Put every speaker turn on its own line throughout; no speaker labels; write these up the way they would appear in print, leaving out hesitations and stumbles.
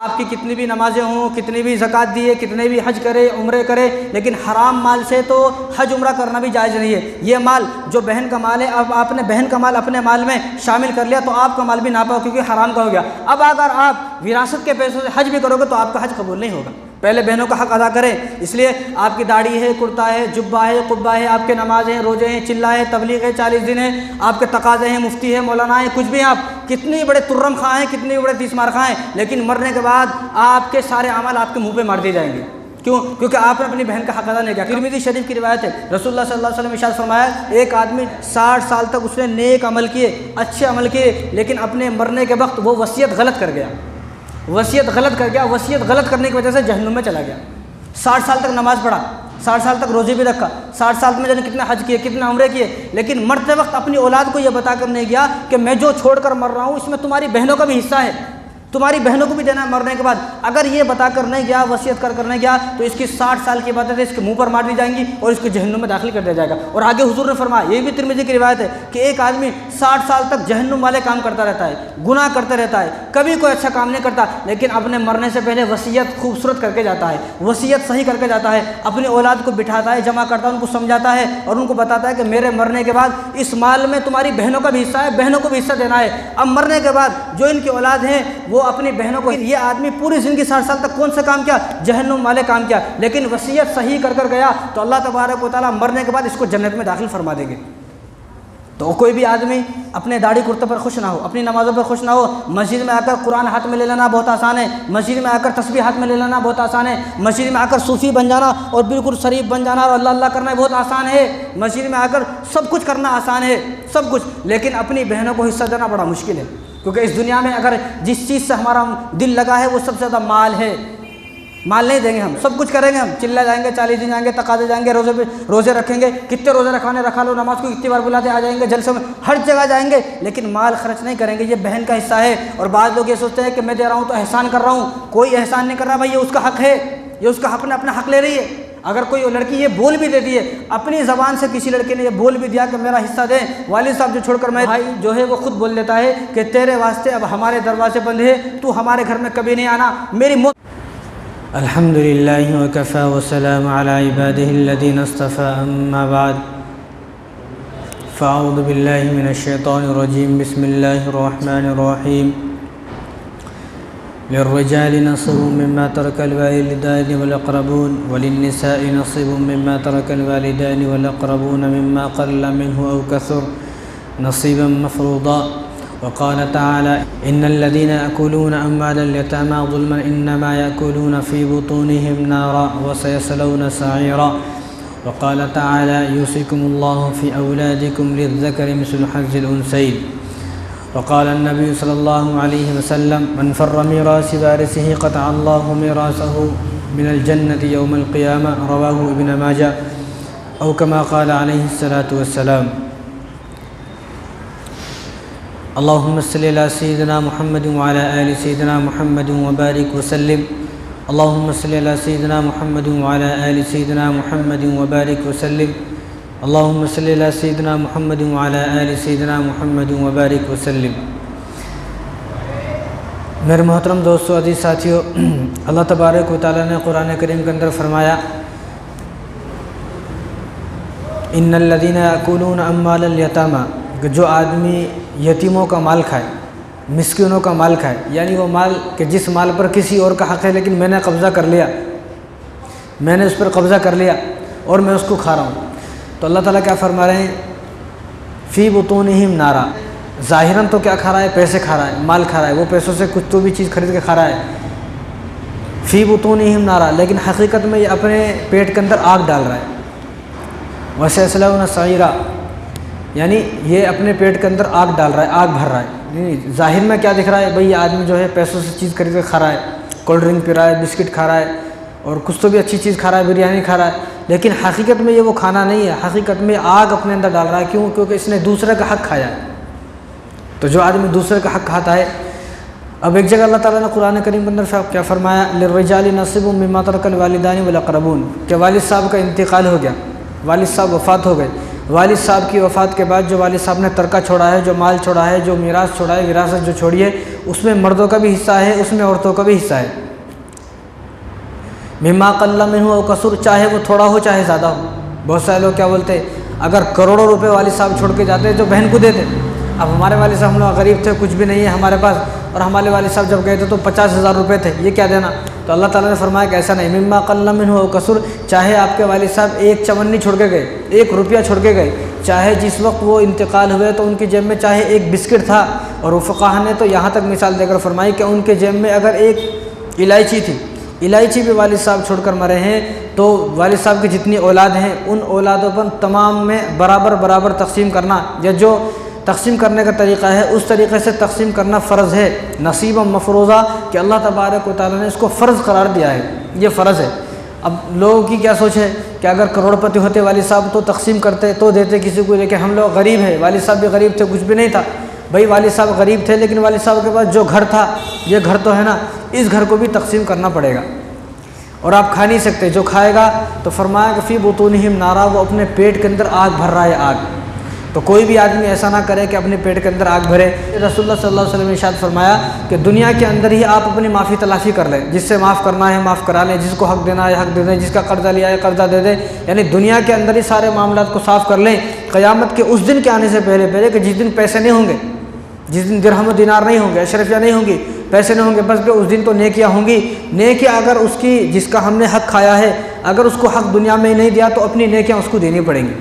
آپ کی کتنی بھی نمازیں ہوں، کتنی بھی زکوٰۃ دیے، کتنے بھی حج کرے، عمرے کرے، لیکن حرام مال سے تو حج عمرہ کرنا بھی جائز نہیں ہے۔ یہ مال جو بہن کا مال ہے، اب آپ نے بہن کا مال اپنے مال میں شامل کر لیا تو آپ کا مال بھی ناپا کیونکہ حرام کا ہو گیا۔ اب اگر آپ وراثت کے پیسوں سے حج بھی کرو گے تو آپ کا حج قبول نہیں ہوگا۔ پہلے بہنوں کا حق ادا کریں، اس لیے آپ کی داڑھی ہے، کرتا ہے، جبہ ہے، قبہ ہے، آپ کے نماز ہیں، روزے ہیں، چلہ ہے، تبلیغ ہے، 40 دن ہے، آپ کے تقاضے ہیں، مفتی ہے، مولانا ہے، کچھ بھی ہیں، آپ کتنی بڑے ترم خواہ ہیں، کتنے بڑے تیس مار خواہ ہیں، لیکن مرنے کے بعد آپ کے سارے اعمال آپ کے منہ پہ مار دیے جائیں گے۔ کیوں؟ کیونکہ آپ نے اپنی بہن کا حق ادا نہیں کیا۔ ترمذی شریف کی روایت ہے، رسول اللہ صلی اللہ علیہ وسلم نے ارشاد فرمایا، ایک آدمی 60 سال تک اس نے نیک عمل کیے، اچھے عمل کیے، لیکن اپنے مرنے کے وقت وہ وصیت غلط کر گیا، وصیت غلط کرنے کی وجہ سے جہنم میں چلا گیا۔ 60 سال تک نماز پڑھا، 60 سال تک روزے بھی رکھا، 60 سال میں جانے کتنے حج کیے، کتنے عمرے کیے، لیکن مرتے وقت اپنی اولاد کو یہ بتا کر نہیں گیا کہ میں جو چھوڑ کر مر رہا ہوں اس میں تمہاری بہنوں کا بھی حصہ ہے، تمہاری بہنوں کو بھی دینا ہے مرنے کے بعد۔ اگر یہ بتا کر نہیں گیا، وصیت کر نہیں گیا، تو اس کی 60 سال کی عبادتیں اس کے منہ پر مار دی جائیں گی اور اس کو جہنم میں داخل کر دیا جائے گا۔ اور آگے حضور نے فرمایا، یہ بھی ترمذی کی روایت ہے کہ ایک آدمی 60 سال تک جہنم والے کام کرتا رہتا ہے، گناہ کرتا رہتا ہے، کبھی کوئی اچھا کام نہیں کرتا، لیکن اپنے مرنے سے پہلے وصیت خوبصورت کر کے جاتا ہے، وصیت صحیح کر کے جاتا ہے، اپنی اولاد کو بٹھاتا ہے، جمع کرتا ہے، ان کو سمجھاتا ہے اور ان کو بتاتا ہے کہ میرے مرنے کے بعد اس مال میں تمہاری بہنوں کا بھی حصہ ہے، بہنوں کو بھی حصہ دینا ہے۔ اب مرنے کے بعد جو ان کی اولاد ہیں وہ اپنی بہنوں کو، یہ آدمی پوری زندگی 60 سال تک کون سا کام کیا؟ جہنم والے کام کیا، لیکن وصیت صحیح کر گیا تو اللہ تبارک و تعالیٰ مرنے کے بعد اس کو جنت میں داخل فرما دیں گے۔ تو کوئی بھی آدمی اپنے داڑھی کرتے پر خوش نہ ہو، اپنی نمازوں پر خوش نہ ہو۔ مسجد میں آ کر قرآن ہاتھ میں لے لینا بہت آسان ہے، مسجد میں آ کر تسبیح ہاتھ میں لے لینا بہت آسان ہے، مسجد میں آ کر صوفی بن جانا اور بالکل شریف بن جانا اور اللہ اللہ کرنا بہت آسان ہے، مسجد میں آ کر سب کچھ کرنا آسان ہے، سب کچھ، لیکن اپنی بہنوں کو حصہ دینا بڑا مشکل ہے، کیونکہ اس دنیا میں اگر جس چیز سے ہمارا دل لگا ہے وہ سب سے زیادہ مال ہے۔ مال نہیں دیں گے، ہم سب کچھ کریں گے، ہم چلہ جائیں گے، 40 دن جائیں گے، تقاضے جائیں گے، روزے رکھیں گے، کتنے روزے رکھوانے رکھا لو، نماز کو کتنی بار بلاتے آ جائیں گے، جلسوں میں ہر جگہ جائیں گے، لیکن مال خرچ نہیں کریں گے۔ یہ بہن کا حصہ ہے، اور بعض لوگ یہ سوچتے ہیں کہ میں دے رہا ہوں تو احسان کر رہا ہوں، کوئی احسان نہیں کر رہا بھائی، یہ اس کا حق ہے، یہ اس کا حق نے اپنا حق لے رہی ہے۔ اگر کوئی لڑکی یہ بول بھی دیتی ہے، اپنی زبان سے کسی لڑکے نے یہ بول بھی دیا کہ میرا حصہ دیں، والد صاحب جو چھوڑ کر میں، بھائی جو ہے وہ خود بول دیتا ہے کہ تیرے واسطے اب ہمارے دروازے بند ہے، تو ہمارے گھر میں کبھی نہیں آنا، میری موت۔
الحمد للہ وکفی وسلام علی عباده الذین اصطفى، اما بعد فاعوذ باللہ من الشیطان الرجیم، بسم اللہ الرحمن الرحیم۔ للرجال نصیب مما ترک الوالدان والاقربون وللنساء نصیب مما ترک الوالدان والاقربون مما قل منه او كثر نصیبا مفروضا۔ وقال تعالى إن الذين يأكلون أموال اليتامى ظلما إنما يأكلون في بطونهم نارا وسيصلون سعيرا۔ وقال تعالى يوصيكم الله في أولادكم للذكر مثل حظ الأنثيين۔ وقال النبي صلى الله عليه وسلم من فر ميراث وارثه قطع الله ميراثه من الجنة يوم القيامة، رواه ابن ماجه، أو كما قال عليه الصلاة والسلام۔ اللهم صل على سيدنا محمد وعلى آل سيدنا محمد وبارك وسلم۔ اللهم صل على سيدنا محمد وعلى آل سيدنا محمد وبارك وسلم۔ اللهم صل على سيدنا محمد وعلى آل سيدنا محمد وبارك وسلم۔ میرے محترم دوستو، عزیز ساتھیو، اللہ تبارک و تعالیٰ نے قرآن کریم کے اندر فرمایا، ان الذين يأكلون أموال اليتامى، کہ جو آدمی یتیموں کا مال کھائے، مسکینوں کا مال کھائے، یعنی وہ مال کہ جس مال پر کسی اور کا حق ہے لیکن میں نے قبضہ کر لیا، میں نے اس پر قبضہ کر لیا اور میں اس کو کھا رہا ہوں، تو اللہ تعالیٰ کیا فرما رہے ہیں؟ فی بطونہم نارا، ظاہراً تو کیا کھا رہا ہے؟ پیسے کھا رہا ہے، مال کھا رہا ہے، وہ پیسوں سے کچھ تو بھی چیز خرید کے کھا رہا ہے، فی بطونہم نارا، لیکن حقیقت میں یہ اپنے پیٹ کے اندر آگ ڈال رہا ہے، وسیصلون سعیرا، یعنی یہ اپنے پیٹ کے اندر آگ ڈال رہا ہے، آگ بھر رہا ہے۔ ظاہر میں کیا دکھ رہا ہے؟ بھئی یہ آدمی جو ہے پیسوں سے چیز خرید کے کھا رہا ہے، کولڈ ڈرنک پی رہا ہے، بسکٹ کھا رہا ہے اور کچھ تو بھی اچھی چیز کھا رہا ہے، بریانی کھا رہا ہے، لیکن حقیقت میں یہ وہ کھانا نہیں ہے، حقیقت میں آگ اپنے اندر ڈال رہا ہے۔ کیوں؟ کیونکہ اس نے دوسرے کا حق کھایا ہے۔ تو جو آدمی دوسرے کا حق کھاتا ہے، اب ایک جگہ اللہ تعالیٰ نے قرآن کریم کے اندر کیا فرمایا؟ للرجال نصیب مما ترک الوالدان والاقربون، کہ والد صاحب کا انتقال ہو گیا، والد صاحب وفات ہو گئے، والد صاحب کی وفات کے بعد جو والد صاحب نے ترکہ چھوڑا ہے، جو مال چھوڑا ہے، جو میراث چھوڑا ہے، وراثت جو چھوڑی ہے، اس میں مردوں کا بھی حصہ ہے، اس میں عورتوں کا بھی حصہ ہے۔ مما قل منہ او کثر، چاہے وہ تھوڑا ہو چاہے زیادہ ہو۔ بہت سارے لوگ کیا بولتے ہیں، اگر کروڑوں روپے والد صاحب چھوڑ کے جاتے جو بہن کو دیتے۔ اب ہمارے والد صاحب ہم لوگ غریب تھے، کچھ بھی نہیں ہے ہمارے پاس، اور ہمارے والد صاحب جب گئے تھے تو 50,000 روپے تھے، یہ کیا دینا؟ تو اللہ تعالیٰ نے فرمایا کہ ایسا نہیں، مما قل منہ او کثر، چاہے آپ کے والد صاحب ایک چونی چھوڑ کے گئے، 1 روپیہ چھوڑ کے گئے، چاہے جس وقت وہ انتقال ہوئے تو ان کی جیب میں چاہے 1 بسکٹ تھا، اور فقہا نے تو یہاں تک مثال دے کر فرمائی کہ ان کے جیب میں اگر 1 الائچی تھی، الائچی بھی والد صاحب چھوڑ کر مرے ہیں، تو والد صاحب کی جتنی اولاد ہیں ان اولادوں پر تمام میں برابر تقسیم کرنا، یا جو تقسیم کرنے کا طریقہ ہے اس طریقے سے تقسیم کرنا فرض ہے، نصیبا مفروضہ، کہ اللہ تبارک و تعالیٰ نے اس کو فرض قرار دیا ہے، یہ فرض ہے۔ اب لوگوں کی کیا سوچ ہے کہ اگر کروڑ پتی ہوتے والد صاحب تو تقسیم کرتے تو دیتے کسی کو، لیکن ہم لوگ غریب ہیں، والد صاحب بھی غریب تھے، کچھ بھی نہیں تھا۔ بھائی والد صاحب غریب تھے لیکن والد صاحب کے پاس جو گھر تھا، یہ گھر تو ہے نا، اس گھر کو بھی تقسیم کرنا پڑے گا، اور آپ کھا نہیں سکتے، جو کھائے گا تو فرمایا کہ فی بطونہم نارا، وہ اپنے پیٹ کے اندر آگ بھر رہا ہے، آگ۔ تو کوئی بھی آدمی ایسا نہ کرے کہ اپنے پیٹ کے اندر آگ بھرے۔ رسول اللہ صلی اللہ علیہ وسلم نے ارشاد فرمایا کہ دنیا کے اندر ہی آپ اپنی معافی تلافی کر لیں، جس سے معاف کرنا ہے معاف کرا لیں، جس کو حق دینا ہے حق دے دیں، جس کا قرضہ لیا ہے قرضہ دے دیں، یعنی دنیا کے اندر ہی سارے معاملات کو صاف کر لیں، قیامت کے اس دن کے آنے سے پہلے کہ جس دن پیسے نہیں ہوں گے، جس دن درہم و دینار نہیں ہوں گے، اشرفیہ نہیں ہوں گی، پیسے نہیں ہوں گے، بس اس دن تو نیکیاں ہوں گی۔ نیکیاں اگر اس کی جس کا ہم نے حق کھایا ہے، اگر اس کو حق دنیا میں نہیں دیا تو اپنی نیکیاں اس کو دینی پڑیں گی،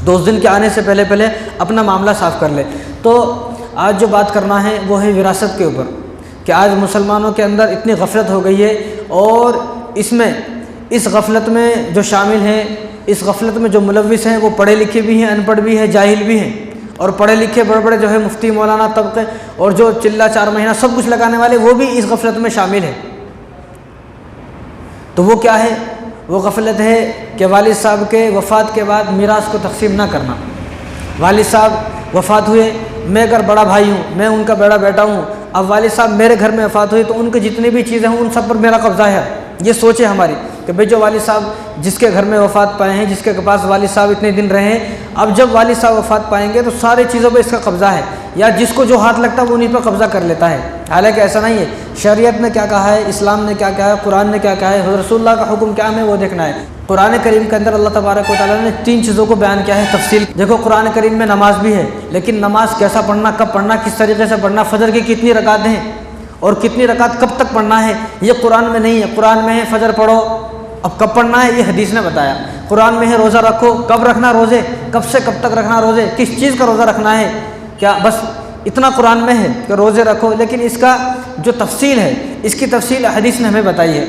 تو اس دن کے آنے سے پہلے اپنا معاملہ صاف کر لے۔ تو آج جو بات کرنا ہے وہ ہے وراثت کے اوپر، کہ آج مسلمانوں کے اندر اتنی غفلت ہو گئی ہے، اور اس غفلت میں جو شامل ہیں، اس غفلت میں جو ملوث ہیں، وہ پڑھے لکھے بھی ہیں، ان پڑھ بھی ہیں، جاہل بھی ہیں، اور پڑھے لکھے بڑے جو ہے مفتی مولانا طبقے اور جو چلہ 4 مہینہ سب کچھ لگانے والے، وہ بھی اس غفلت میں شامل ہیں۔ تو وہ کیا ہے؟ وہ غفلت ہے کہ والد صاحب کے وفات کے بعد میراث کو تقسیم نہ کرنا۔ والد صاحب وفات ہوئے، میں اگر بڑا بھائی ہوں، میں ان کا بڑا بیٹا ہوں، اب والد صاحب میرے گھر میں وفات ہوئی تو ان کی جتنی بھی چیزیں ہوں ان سب پر میرا قبضہ ہے۔ یہ سوچ ہے ہماری کہ بھئی جو والد صاحب جس کے گھر میں وفات پائے ہیں، جس کے پاس والد صاحب اتنے دن رہے ہیں، اب جب والد صاحب وفات پائیں گے تو ساری چیزوں پہ اس کا قبضہ ہے، یا جس کو جو ہاتھ لگتا ہے وہ انہیں پہ قبضہ کر لیتا ہے۔ حالانکہ ایسا نہیں ہے، شریعت نے کیا کہا ہے، اسلام نے کیا کہا ہے، قرآن نے کیا کہا ہے، حضرت رسول اللہ کا حکم کیا ہے وہ دیکھنا ہے۔ قرآن کریم کے اندر اللہ تبارک و تعالیٰ نے 3 چیزوں کو بیان کیا ہے تفصیل۔ دیکھو قرآن کریم میں نماز بھی ہے، لیکن نماز کیسا پڑھنا، کب پڑھنا، کس طریقے سے پڑھنا، فجر کی کتنی رکعتیں ہیں اور کتنی رکعت کب تک پڑھنا ہے، یہ قرآن میں نہیں ہے۔ قرآن میں ہے فجر پڑھو، اب کب پڑھنا ہے یہ حدیث نے بتایا۔ قرآن میں ہے روزہ رکھو، کب رکھنا روزے، کب سے کب تک رکھنا روزے، کس چیز کا روزہ رکھنا ہے، کیا بس اتنا قرآن میں ہے کہ روزے رکھو، لیکن اس کا جو تفصیل ہے، اس کی تفصیل حدیث نے ہمیں بتائی ہے۔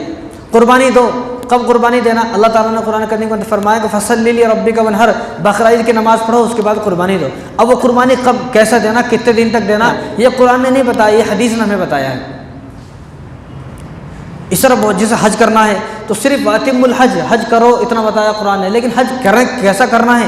قربانی دو، کب قربانی دینا، اللہ تعالیٰ نے قرآن کریم میں فرمایا کہ فصلی لربک وانحر، بقرعید کی نماز پڑھو اس کے بعد قربانی دو۔ اب وہ قربانی کب کیسا دینا، کتنے دن تک دینا، یہ قرآن نے نہیں بتایا، یہ حدیث نے ہمیں بتایا ہے۔ اس طرح جسے حج کرنا ہے تو صرف واتم الحج، حج کرو اتنا بتایا قرآن نے، لیکن حج کیسا کرنا ہے،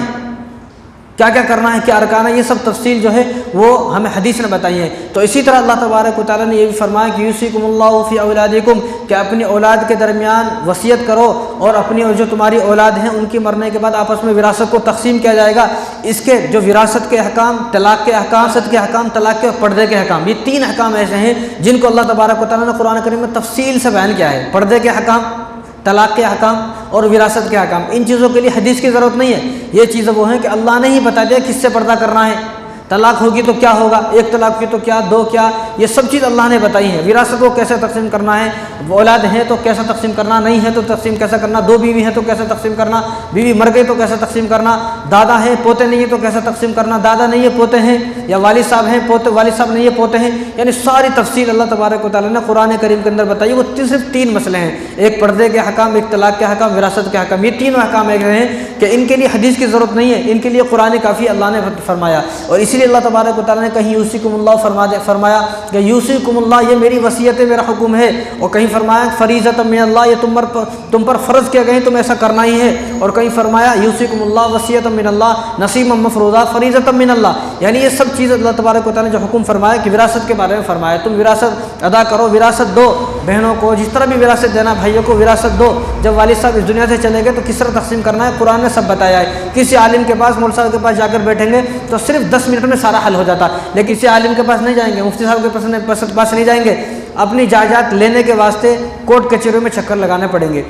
کیا کیا کرنا ہے، کیا ارکان ہے، یہ سب تفصیل جو ہے وہ ہمیں حدیث نے بتائی ہے۔ تو اسی طرح اللہ تبارک و تعالیٰ نے یہ بھی فرمایا کہ یوصیکم اللہ فی اولادکم، کہ اپنی اولاد کے درمیان وصیت کرو، اور اپنی اور جو تمہاری اولاد ہیں ان کی مرنے کے بعد آپس میں وراثت کو تقسیم کیا جائے گا۔ اس کے جو وراثت کے احکام، طلاق کے احکام، وراثت کے احکام، طلاق کے پردے کے احکام، یہ 3 احکام ایسے ہیں جن کو اللہ تبارک و تعالیٰ نے قرآن کریم میں تفصیل سے بیان کیا ہے۔ پردے کے احکام، طلاق کے احکام اور وراثت کے احکام، ان چیزوں کے لیے حدیث کی ضرورت نہیں ہے۔ یہ چیزیں وہ ہیں کہ اللہ نے ہی بتا دیا کس سے پردہ کرنا ہے، طلاق ہوگی تو کیا ہوگا، 1 طلاق کی تو کیا، 2 کیا، یہ سب چیز اللہ نے بتائی ہے۔ وراثت کو کیسے تقسیم کرنا ہے، اولاد ہیں تو کیسا تقسیم کرنا، نہیں ہے تو تقسیم کیسا کرنا، 2 بیوی ہیں تو کیسا تقسیم کرنا، بیوی مر گئی تو کیسا تقسیم کرنا، دادا ہیں پوتے نہیں ہیں تو کیسا تقسیم کرنا، دادا نہیں ہے پوتے ہیں، یا والد صاحب ہیں پوتے، والد صاحب نہیں ہے پوتے ہیں، یعنی ساری تفصیل اللہ تبارک و تعالیٰ نے قرآن کریم کے اندر بتائی۔ وہ صرف 3 مسئلے ہیں، ایک پردے کے حکام، ایک طلاق کے حکام، وراثت کے حکام، یہ 3 احکام ایسے ہیں کہ ان کے لیے حدیث کی ضرورت نہیں ہے، ان کے لیے قرآن کافی اللہ نے فرمایا۔ اور اسی لیے اللہ تبارک و تعالیٰ نے کہیں یوصیکم اللہ فرمایا کہ یوصیکم اللہ، یہ میری وصیت ہے، میرا حکم ہے، اور کہیں فرمایا فریضۃ من اللہ، یہ تم پر فرض کیا گئے، تم ایسا کرنا ہی ہے، اور کہیں فرمایا یوصیکم اللہ وصیۃ من اللہ نصیبا مفروضہ فریضۃ من اللہ، یعنی یہ سب چیز اللہ تبارک و تعالیٰ نے جو حکم فرمایا کہ وراثت کے بارے میں فرمایا، تم وراثت ادا کرو، وراثت دو بہنوں کو، جس طرح بھی وراثت دینا بھائیوں کو وراثت دو۔ جب والد صاحب اس دنیا سے چلے گئے تو کس طرح تقسیم کرنا ہے قرآن نے سب بتایا ہے۔ کسی عالم کے پاس، مولوی صاحب کے پاس جا کر بیٹھیں گے تو صرف 10 منٹ
میں سارا حل ہو جاتا، لیکن کسی عالم کے پاس نہیں جائیں گے، مفتی صاحب کے پاس نہیں جائیں گے، اپنی جائیداد لینے کے واسطے کورٹ کچہریوں میں چکر لگانے پڑیں گے،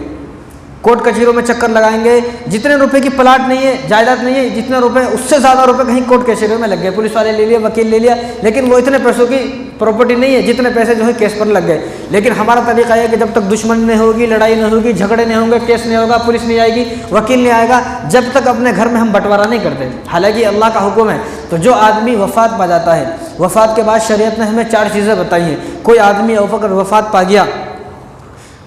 کورٹ کچہریوں میں چکر لگائیں گے، جتنے روپے کی پلاٹ نہیں ہے، جائیداد نہیں ہے، جتنے روپے اس سے زیادہ روپے کہیں کورٹ کچہریوں میں لگ گئے، پولیس والے لے لیا، وکیل لے لیا، لیکن وہ اتنے پیسوں کی پراپرٹی نہیں ہے جتنے پیسے جو ہے کیس پر لگ گئے۔ لیکن ہمارا طریقہ ہے کہ جب تک دشمن نہیں ہوگی، لڑائی نہیں ہوگی، جھگڑے نہیں ہوں گے، کیس نہیں ہوگا، پولیس نہیں آئے گی، وکیل نہیں آئے گا، جب تک اپنے گھر میں ہم بٹوارا نہیں کرتے، حالانکہ اللہ کا حکم ہے۔ تو جو آدمی وفات پا جاتا ہے، وفات کے بعد شریعت نے ہمیں 4 چیزیں بتائی ہیں۔ کوئی آدمی اگر وفات پا گیا،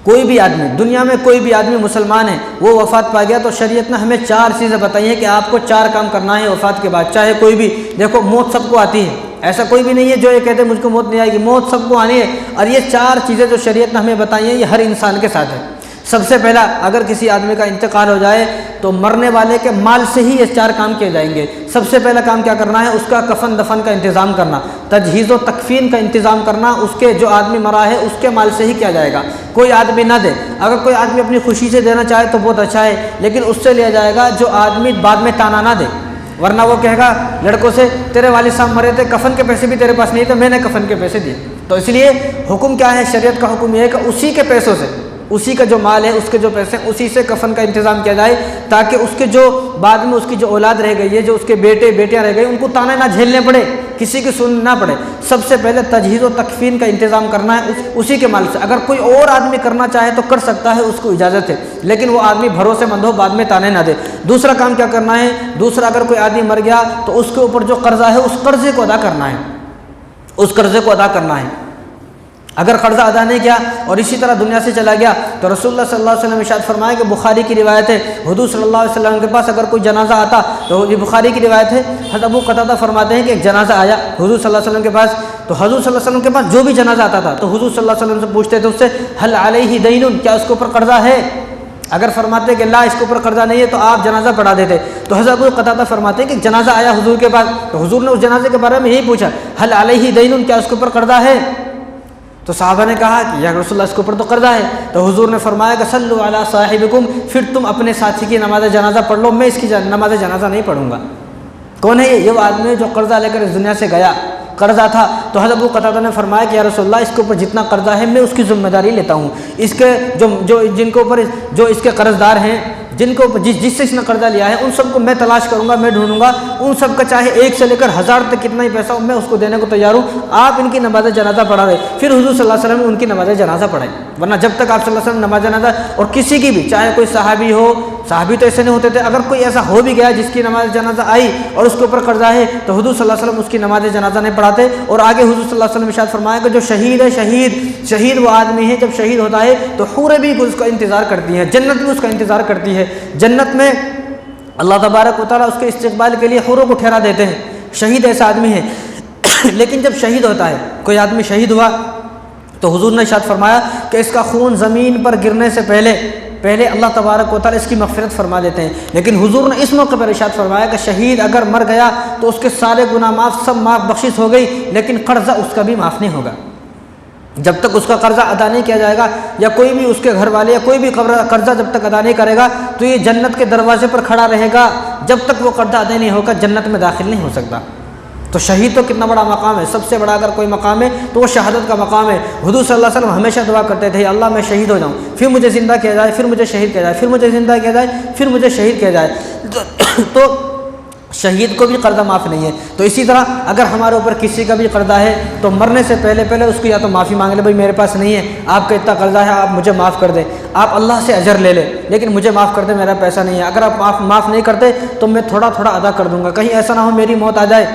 کوئی بھی آدمی دنیا میں کوئی بھی آدمی مسلمان ہے، وہ وفات پا گیا، تو شریعت نے ہمیں 4 چیزیں بتائی ہیں کہ آپ کو 4 کام کرنا ہے وفات کے بعد، چاہے کوئی بھی۔ دیکھو موت سب کو آتی ہے، ایسا کوئی بھی نہیں ہے جو یہ کہتے مجھ کو موت نہیں آئے گی، موت سب کو آنی ہے، اور یہ 4 چیزیں جو شریعت نے ہمیں بتائی ہیں یہ ہر انسان کے ساتھ ہے۔ سب سے پہلا، اگر کسی آدمی کا انتقال ہو جائے تو مرنے والے کے مال سے ہی یہ 4 کام کیے جائیں گے۔ سب سے پہلا کام کیا کرنا ہے؟ اس کا کفن دفن کا انتظام کرنا، تجہیز و تکفین کا انتظام کرنا، اس کے جو آدمی مرا ہے اس کے مال سے ہی کیا جائے گا، کوئی آدمی نہ دے۔ اگر کوئی آدمی اپنی خوشی سے دینا چاہے تو بہت اچھا ہے، لیکن اس سے لیا جائے گا جو آدمی بعد میں تانا نہ دے، ورنہ وہ کہے گا لڑکوں سے تیرے والد صاحب مرے تھے، کفن کے پیسے بھی تیرے پاس نہیں تھے، میں نے کفن کے پیسے دیے۔ تو اس لیے حکم کیا ہے؟ شریعت کا حکم یہ ہے کہ اسی کے پیسوں سے، اسی کا جو مال ہے، اس کے جو پیسے، اسی سے کفن کا انتظام کیا جائے، تاکہ اس کے جو بعد میں اس کی جو اولاد رہ گئی ہے، جو اس کے بیٹے بیٹیاں رہ گئی، ان کو تانے نہ جھیلنے پڑے، کسی کی سننا نہ پڑے۔ سب سے پہلے تجہیز و تکفین کا انتظام کرنا ہے اسی کے مال سے۔ اگر کوئی اور آدمی کرنا چاہے تو کر سکتا ہے، اس کو اجازت ہے، لیکن وہ آدمی بھروسے مند ہو، بعد میں تانے نہ دے۔ دوسرا کام کیا کرنا ہے؟ دوسرا، اگر کوئی آدمی مر گیا تو اس کے اوپر جو قرضہ ہے اس قرضے کو ادا کرنا ہے، اس قرضے کو ادا کرنا ہے۔ اگر قرضہ ادا نہیں کیا اور اسی طرح دنیا سے چلا گیا تو رسول اللہ صلی اللہ علیہ وسلم ارشاد فرمایا کہ بخاری کی روایت ہے، حضور صلی اللہ علیہ وسلم کے پاس اگر کوئی جنازہ آتا، تو یہ بخاری کی روایت ہے، حضرت ابو قتادہ فرماتے ہیں کہ ایک جنازہ آیا حضور صلی اللہ علیہ وسلم کے پاس، تو حضور صلی اللہ علیہ وسلم کے پاس جو بھی جنازہ آتا تھا تو حضور صلی اللہ علیہ وسلم سے پوچھتے تھے اس سے، حل علیہ دین، کیا اس کے اوپر قرضہ ہے؟ اگر فرماتے کہ لا اس کے اوپر قرضہ نہیں ہے تو آپ جنازہ پڑھا دیتے۔ تو حضرت ابو قتادہ فرماتے ہیں کہ جنازہ آیا حضور کے پاس، تو حضور نے اس جنازے کے بارے میں یہی پوچھا، حل علیہ دین، کیا اس کے اوپر قرضہ ہے؟ تو صحابہ نے کہا کہ یا رسول اللہ اس کے اوپر تو قرضہ ہے۔ تو حضور نے فرمایا کہ صلوا علی صاحبکم، پھر تم اپنے ساتھی کی نماز جنازہ پڑھ لو، میں اس کی نماز جنازہ نہیں پڑھوں گا۔ کون ہے یہ؟ وہ آدمی جو قرضہ لے کر اس دنیا سے گیا، قرضہ تھا۔ تو حضرت ابو قتادہ نے فرمایا کہ یا رسول اللہ اس کے اوپر جتنا قرضہ ہے میں اس کی ذمہ داری لیتا ہوں، اس کے جن کے اوپر جو اس کے قرض دار ہیں، جن کو جس سے اس نے قرضہ لیا ہے، ان سب کو میں تلاش کروں گا، میں ڈھونڈوں گا، ان سب کا چاہے 1 سے لے کر 1000 تک کتنا ہی پیسہ ہو میں اس کو دینے کو تیار ہوں، آپ ان کی نماز جنازہ پڑھا رہے۔ پھر حضور صلی اللہ علیہ وسلم نے ان کی نماز جنازہ پڑھائی، ورنہ جب تک آپ صلی اللہ علیہ وسلم نماز جنازہ، اور کسی کی بھی، چاہے کوئی صحابی ہو، صحابی تو ایسے نہیں ہوتے تھے، اگر کوئی ایسا ہو بھی گیا جس کی نماز جنازہ آئی اور اس کے اوپر قرضہ ہے تو حضور صلی اللہ علیہ وسلم اس کی نماز جنازہ نہیں پڑھاتے۔ اور آگے حضور صلی اللہ علیہ وسلم ارشاد فرمایا کہ جو شہید ہے، شہید وہ آدمی ہے جب شہید ہوتا ہے تو حوریں بھی اس کا انتظار کرتی ہیں، جنت بھی اس کا انتظار کرتی ہے، جنت میں اللہ تبارک و تعالیٰ اس کے استقبال کے لیے حوروں کو ٹھہرا دیتے ہیں۔ شہید ایسا آدمی ہے لیکن جب شہید ہوتا ہے، کوئی آدمی شہید ہوا تو حضور نے ارشاد فرمایا کہ اس کا خون زمین پر گرنے سے پہلے اللہ تبارک و تعالیٰ اس کی مغفرت فرما دیتے ہیں۔ لیکن حضور نے اس موقع پر ارشاد فرمایا کہ شہید اگر مر گیا تو اس کے سارے گناہ معاف، سب معاف، بخشش ہو گئی، لیکن قرضہ اس کا بھی معاف نہیں ہوگا۔ جب تک اس کا قرضہ ادا نہیں کیا جائے گا، یا کوئی بھی اس کے گھر والے یا کوئی بھی قرضہ جب تک ادا نہیں کرے گا تو یہ جنت کے دروازے پر کھڑا رہے گا، جب تک وہ قرضہ ادا نہیں ہوگا جنت میں داخل نہیں ہو سکتا۔ تو شہید تو کتنا بڑا مقام ہے، سب سے بڑا اگر کوئی مقام ہے تو وہ شہادت کا مقام ہے۔ حضور صلی اللہ علیہ وسلم ہمیشہ دعا کرتے تھے، اللہ میں شہید ہو جاؤں، پھر مجھے زندہ کیا جائے، پھر مجھے شہید کیا جائے، پھر مجھے زندہ کیا جائے، پھر مجھے شہید کیا جائے۔ تو شہید کو بھی قرضہ معاف نہیں ہے۔ تو اسی طرح اگر ہمارے اوپر کسی کا بھی قرضہ ہے تو مرنے سے پہلے اس کو یا تو معافی مانگ لے، بھائی میرے پاس نہیں ہے، آپ کا اتنا قرضہ ہے، آپ مجھے معاف کر دیں، آپ اللہ سے اجر لے لیں، لیکن مجھے معاف کر دیں، میرا پیسہ نہیں ہے۔ اگر آپ معاف نہیں کرتے تو میں تھوڑا تھوڑا ادا کر دوں گا، کہیں ایسا نہ ہو میری موت آ جائے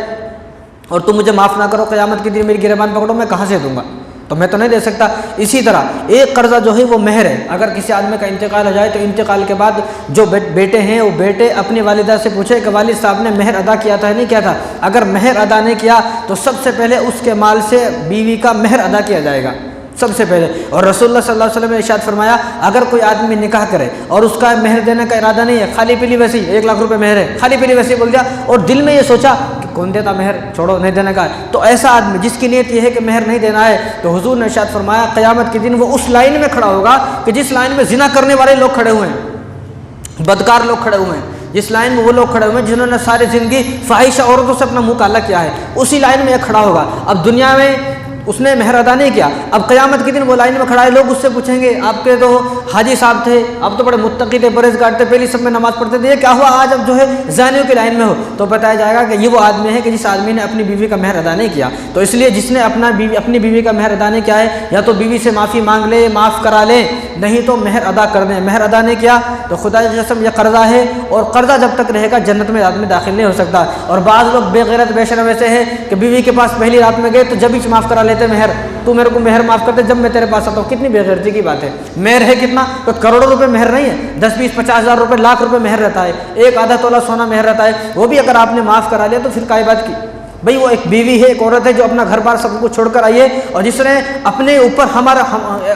اور تم مجھے معاف نہ کرو، قیامت کے دن میری گریبان پکڑو، میں کہاں سے دوں گا؟ تو میں تو نہیں دے سکتا۔ اسی طرح ایک قرضہ جو ہے وہ مہر ہے، اگر کسی آدمی کا انتقال ہو جائے تو انتقال کے بعد جو بیٹے ہیں وہ بیٹے اپنی والدہ سے پوچھے کہ والد صاحب نے مہر ادا کیا تھا نہیں کیا تھا، اگر مہر ادا نہیں کیا تو سب سے پہلے اس کے مال سے بیوی کا مہر ادا کیا جائے گا سب سے پہلے۔ اور رسول اللہ صلی اللہ علیہ وسلم نے ارشاد فرمایا اگر کوئی آدمی نکاح کرے اور اس کا مہر دینے کا ارادہ نہیں ہے، خالی پیلی ویسی 1 لاکھ روپے مہر ہے، خالی پیلی ویسی بول دیا اور دل میں یہ سوچا کہ کون دیتا مہر، چھوڑو نہیں دینے کا ہے، تو ایسا آدمی جس کی نیت یہ ہے کہ مہر نہیں دینا ہے تو حضور نے ارشاد فرمایا قیامت کے دن وہ اس لائن میں کھڑا ہوگا کہ جس لائن میں زنا کرنے والے لوگ کھڑے ہوئے ہیں، بدکار لوگ کھڑے ہوئے ہیں، جس لائن میں وہ لوگ کھڑے ہوئے ہیں جنہوں نے ساری زندگی فاحشہ عورتوں سے اپنا منہ کالا کیا ہے، اسی لائن میں یہ کھڑا ہوگا۔ اب دنیا میں اس نے مہر ادا نہیں کیا، اب قیامت کے دن وہ لائن میں کھڑا ہے، لوگ اس سے پوچھیں گے آپ کے تو حاجی صاحب تھے، اب تو بڑے متقی تھے، پرہیزگار تھے، پہلی سب میں نماز پڑھتے تھے، یہ کیا ہوا آج اب جو ہے زانیوں کی لائن میں ہو؟ تو بتایا جائے گا کہ یہ وہ آدمی ہے کہ جس آدمی نے اپنی بیوی کا مہر ادا نہیں کیا۔ تو اس لیے جس نے اپنی بیوی کا مہر ادا نہیں کیا ہے، یا تو بیوی سے معافی مانگ لے، معاف کرا لے، نہیں تو مہر ادا کر دیں۔ مہر ادا نہیں کیا تو خدا کی قسم یہ قرضہ ہے، اور قرضہ جب تک رہے گا جنت میں آدمی داخل نہیں ہو سکتا۔ اور بعض لوگ بے غیرت بے شرم ایسے ہیں کہ بیوی کے پاس پہلی رات میں گئے تو جب ہی معاف کرا لیتے مہر، تو میرے کو مہر معاف کر دے جب میں تیرے پاس آتا ہوں۔ کتنی بے غیرتی کی بات ہے۔ مہر ہے کتنا؟ تو کروڑوں روپے مہر نہیں ہے، 10 20 50 ہزار روپے، لاکھ روپے مہر رہتا ہے، ایک آدھا تولہ سونا مہر رہتا ہے، وہ بھی اگر آپ نے معاف کرا لیا تو پھر کیا بات کی بھائی؟ وہ ایک بیوی ہے، ایک عورت ہے جو اپنا گھر بار سب کو چھوڑ کر آئی ہے، اور جس نے اپنے اوپر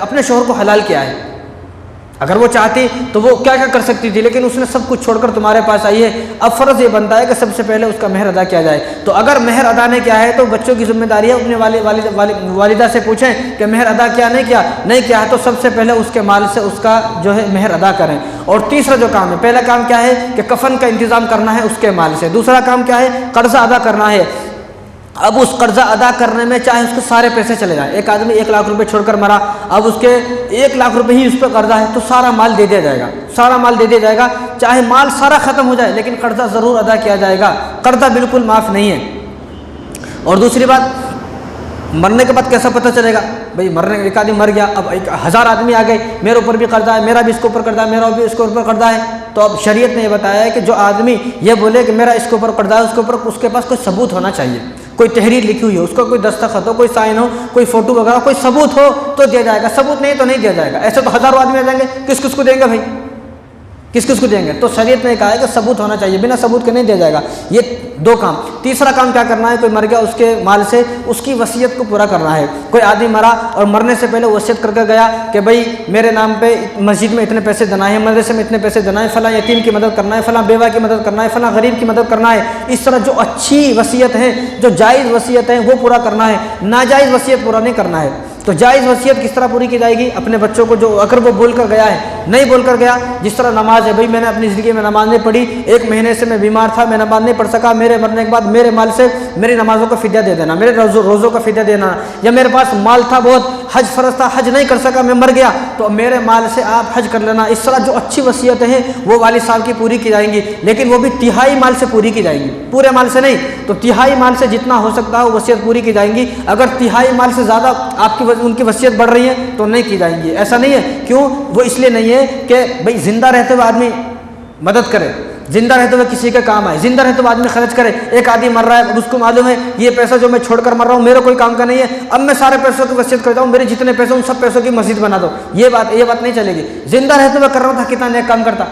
اپنے شوہر کو حلال کیا ہے۔ اگر وہ چاہتی تو وہ کیا کیا کر سکتی تھی، لیکن اس نے سب کچھ چھوڑ کر تمہارے پاس آئی ہے۔ اب فرض یہ بنتا ہے کہ سب سے پہلے اس کا مہر ادا کیا جائے۔ تو اگر مہر ادا نہیں کیا ہے تو بچوں کی ذمہ داری ہے اپنے والدہ سے پوچھیں کہ مہر ادا کیا نہیں کیا ہے تو سب سے پہلے اس کے مال سے اس کا جو ہے مہر ادا کریں۔ اور تیسرا جو کام ہے، پہلا کام کیا ہے کہ کفن کا انتظام کرنا ہے اس کے مال سے، دوسرا کام کیا ہے قرضہ ادا کرنا ہے۔ اب اس قرضہ ادا کرنے میں چاہے اس کے سارے پیسے چلے جائیں، ایک آدمی 1 لاکھ روپے چھوڑ کر مرا، اب اس کے 1 لاکھ روپے ہی اس پہ قرضہ ہے تو سارا مال دے دیا جائے گا، سارا مال دے دیا جائے گا، چاہے مال سارا ختم ہو جائے لیکن قرضہ ضرور ادا کیا جائے گا، قرضہ بالکل معاف نہیں ہے۔ اور دوسری بات، مرنے کے بعد کیسا پتہ چلے گا؟ بھئی مرنے ایک آدمی مر گیا، اب 1000 آدمی آ گئے، میرے اوپر بھی قرضہ ہے، میرا بھی اس کے اوپر قرضہ ہے، میرا بھی اس کے اوپر قرضہ ہے، تو اب شریعت نے یہ بتایا ہے کہ جو آدمی یہ بولے کہ میرا اس کے اوپر قرضہ ہے، اس کے پاس کوئی ثبوت ہونا چاہیے، کوئی تحریر لکھی ہوئی ہو، اس کا کوئی دستخط ہو، کوئی سائن ہو، کوئی فوٹو وغیرہ، کوئی ثبوت ہو تو دیا جائے گا، ثبوت نہیں تو نہیں دیا جائے گا۔ ایسے تو ہزاروں آدمی آ جائیں گے، کس کو دیں گے بھائی؟ کس کو دیں گے؟ تو شریعت نے کہا ہے کہ ثبوت ہونا چاہیے، بنا ثبوت کے نہیں دیا جائے گا۔ یہ 2 کام۔ تیسرا کام کیا کرنا ہے؟ کوئی مر گیا، اس کے مال سے اس کی وصیت کو پورا کرنا ہے۔ کوئی آدمی مرا اور مرنے سے پہلے وصیت کر کے گیا کہ بھائی میرے نام پہ مسجد میں اتنے پیسے دینا ہے، مدرسے میں اتنے پیسے دینا ہے، فلاں یتیم کی مدد کرنا ہے، فلاں بیوہ کی مدد کرنا ہے، فلاں غریب کی مدد کرنا ہے۔ اس طرح جو اچھی وصیت ہے، جو جائز وصیت ہے وہ پورا کرنا ہے، ناجائز وصیت پورا نہیں کرنا ہے۔ تو جائز وصیت کس طرح پوری کی جائے گی؟ اپنے بچوں کو جو اگر وہ بول کر گیا ہے، نہیں بول کر گیا، جس طرح نماز ہے، بھائی میں نے اپنی زندگی میں نماز نہیں پڑھی، 1 مہینے سے میں بیمار تھا، میں نماز نہیں پڑھ سکا، میرے مرنے کے بعد میرے مال سے میری نمازوں کا فدیہ دے دینا، میرے روزوں کا فدیہ دینا، یا میرے پاس مال تھا بہت، حج فرض تھا، حج نہیں کر سکا، میں مر گیا تو میرے مال سے آپ حج کر لینا۔ اس طرح جو اچھی وصیت ہے وہ والد صاحب کی پوری کی جائیں گی، لیکن وہ بھی تہائی مال سے پوری کی جائیں گی، پورے مال سے نہیں، تو تہائی مال سے جتنا ہو سکتا ہے وصیت پوری کی جائیں گی۔ اگر تہائی مال سے زیادہ ان کی وصیت بڑھ رہی ہے تو نہیں کی جائیں گی۔ ایسا نہیں ہے، کیوں؟ وہ اس لیے نہیں ہے کہ بھئی زندہ رہتے ہوئے آدمی مدد کرے، زندہ رہتے ہوئے کسی کے کام آئے، زندہ رہتے ہوئے آدمی خرچ کرے۔ ایک آدمی مر رہا ہے، اب اس کو معلوم ہے یہ پیسہ جو میں چھوڑ کر مر رہا ہوں میرے کوئی کام کا نہیں ہے، اب میں سارے پیسوں کی وصیت کرتا ہوں، میرے جتنے پیسے ان سب پیسوں کی مسجد بنا دو، یہ بات نہیں چلے گی۔ زندہ رہتے ہوئے کر رہا تھا کتنا نیک کام کرتا،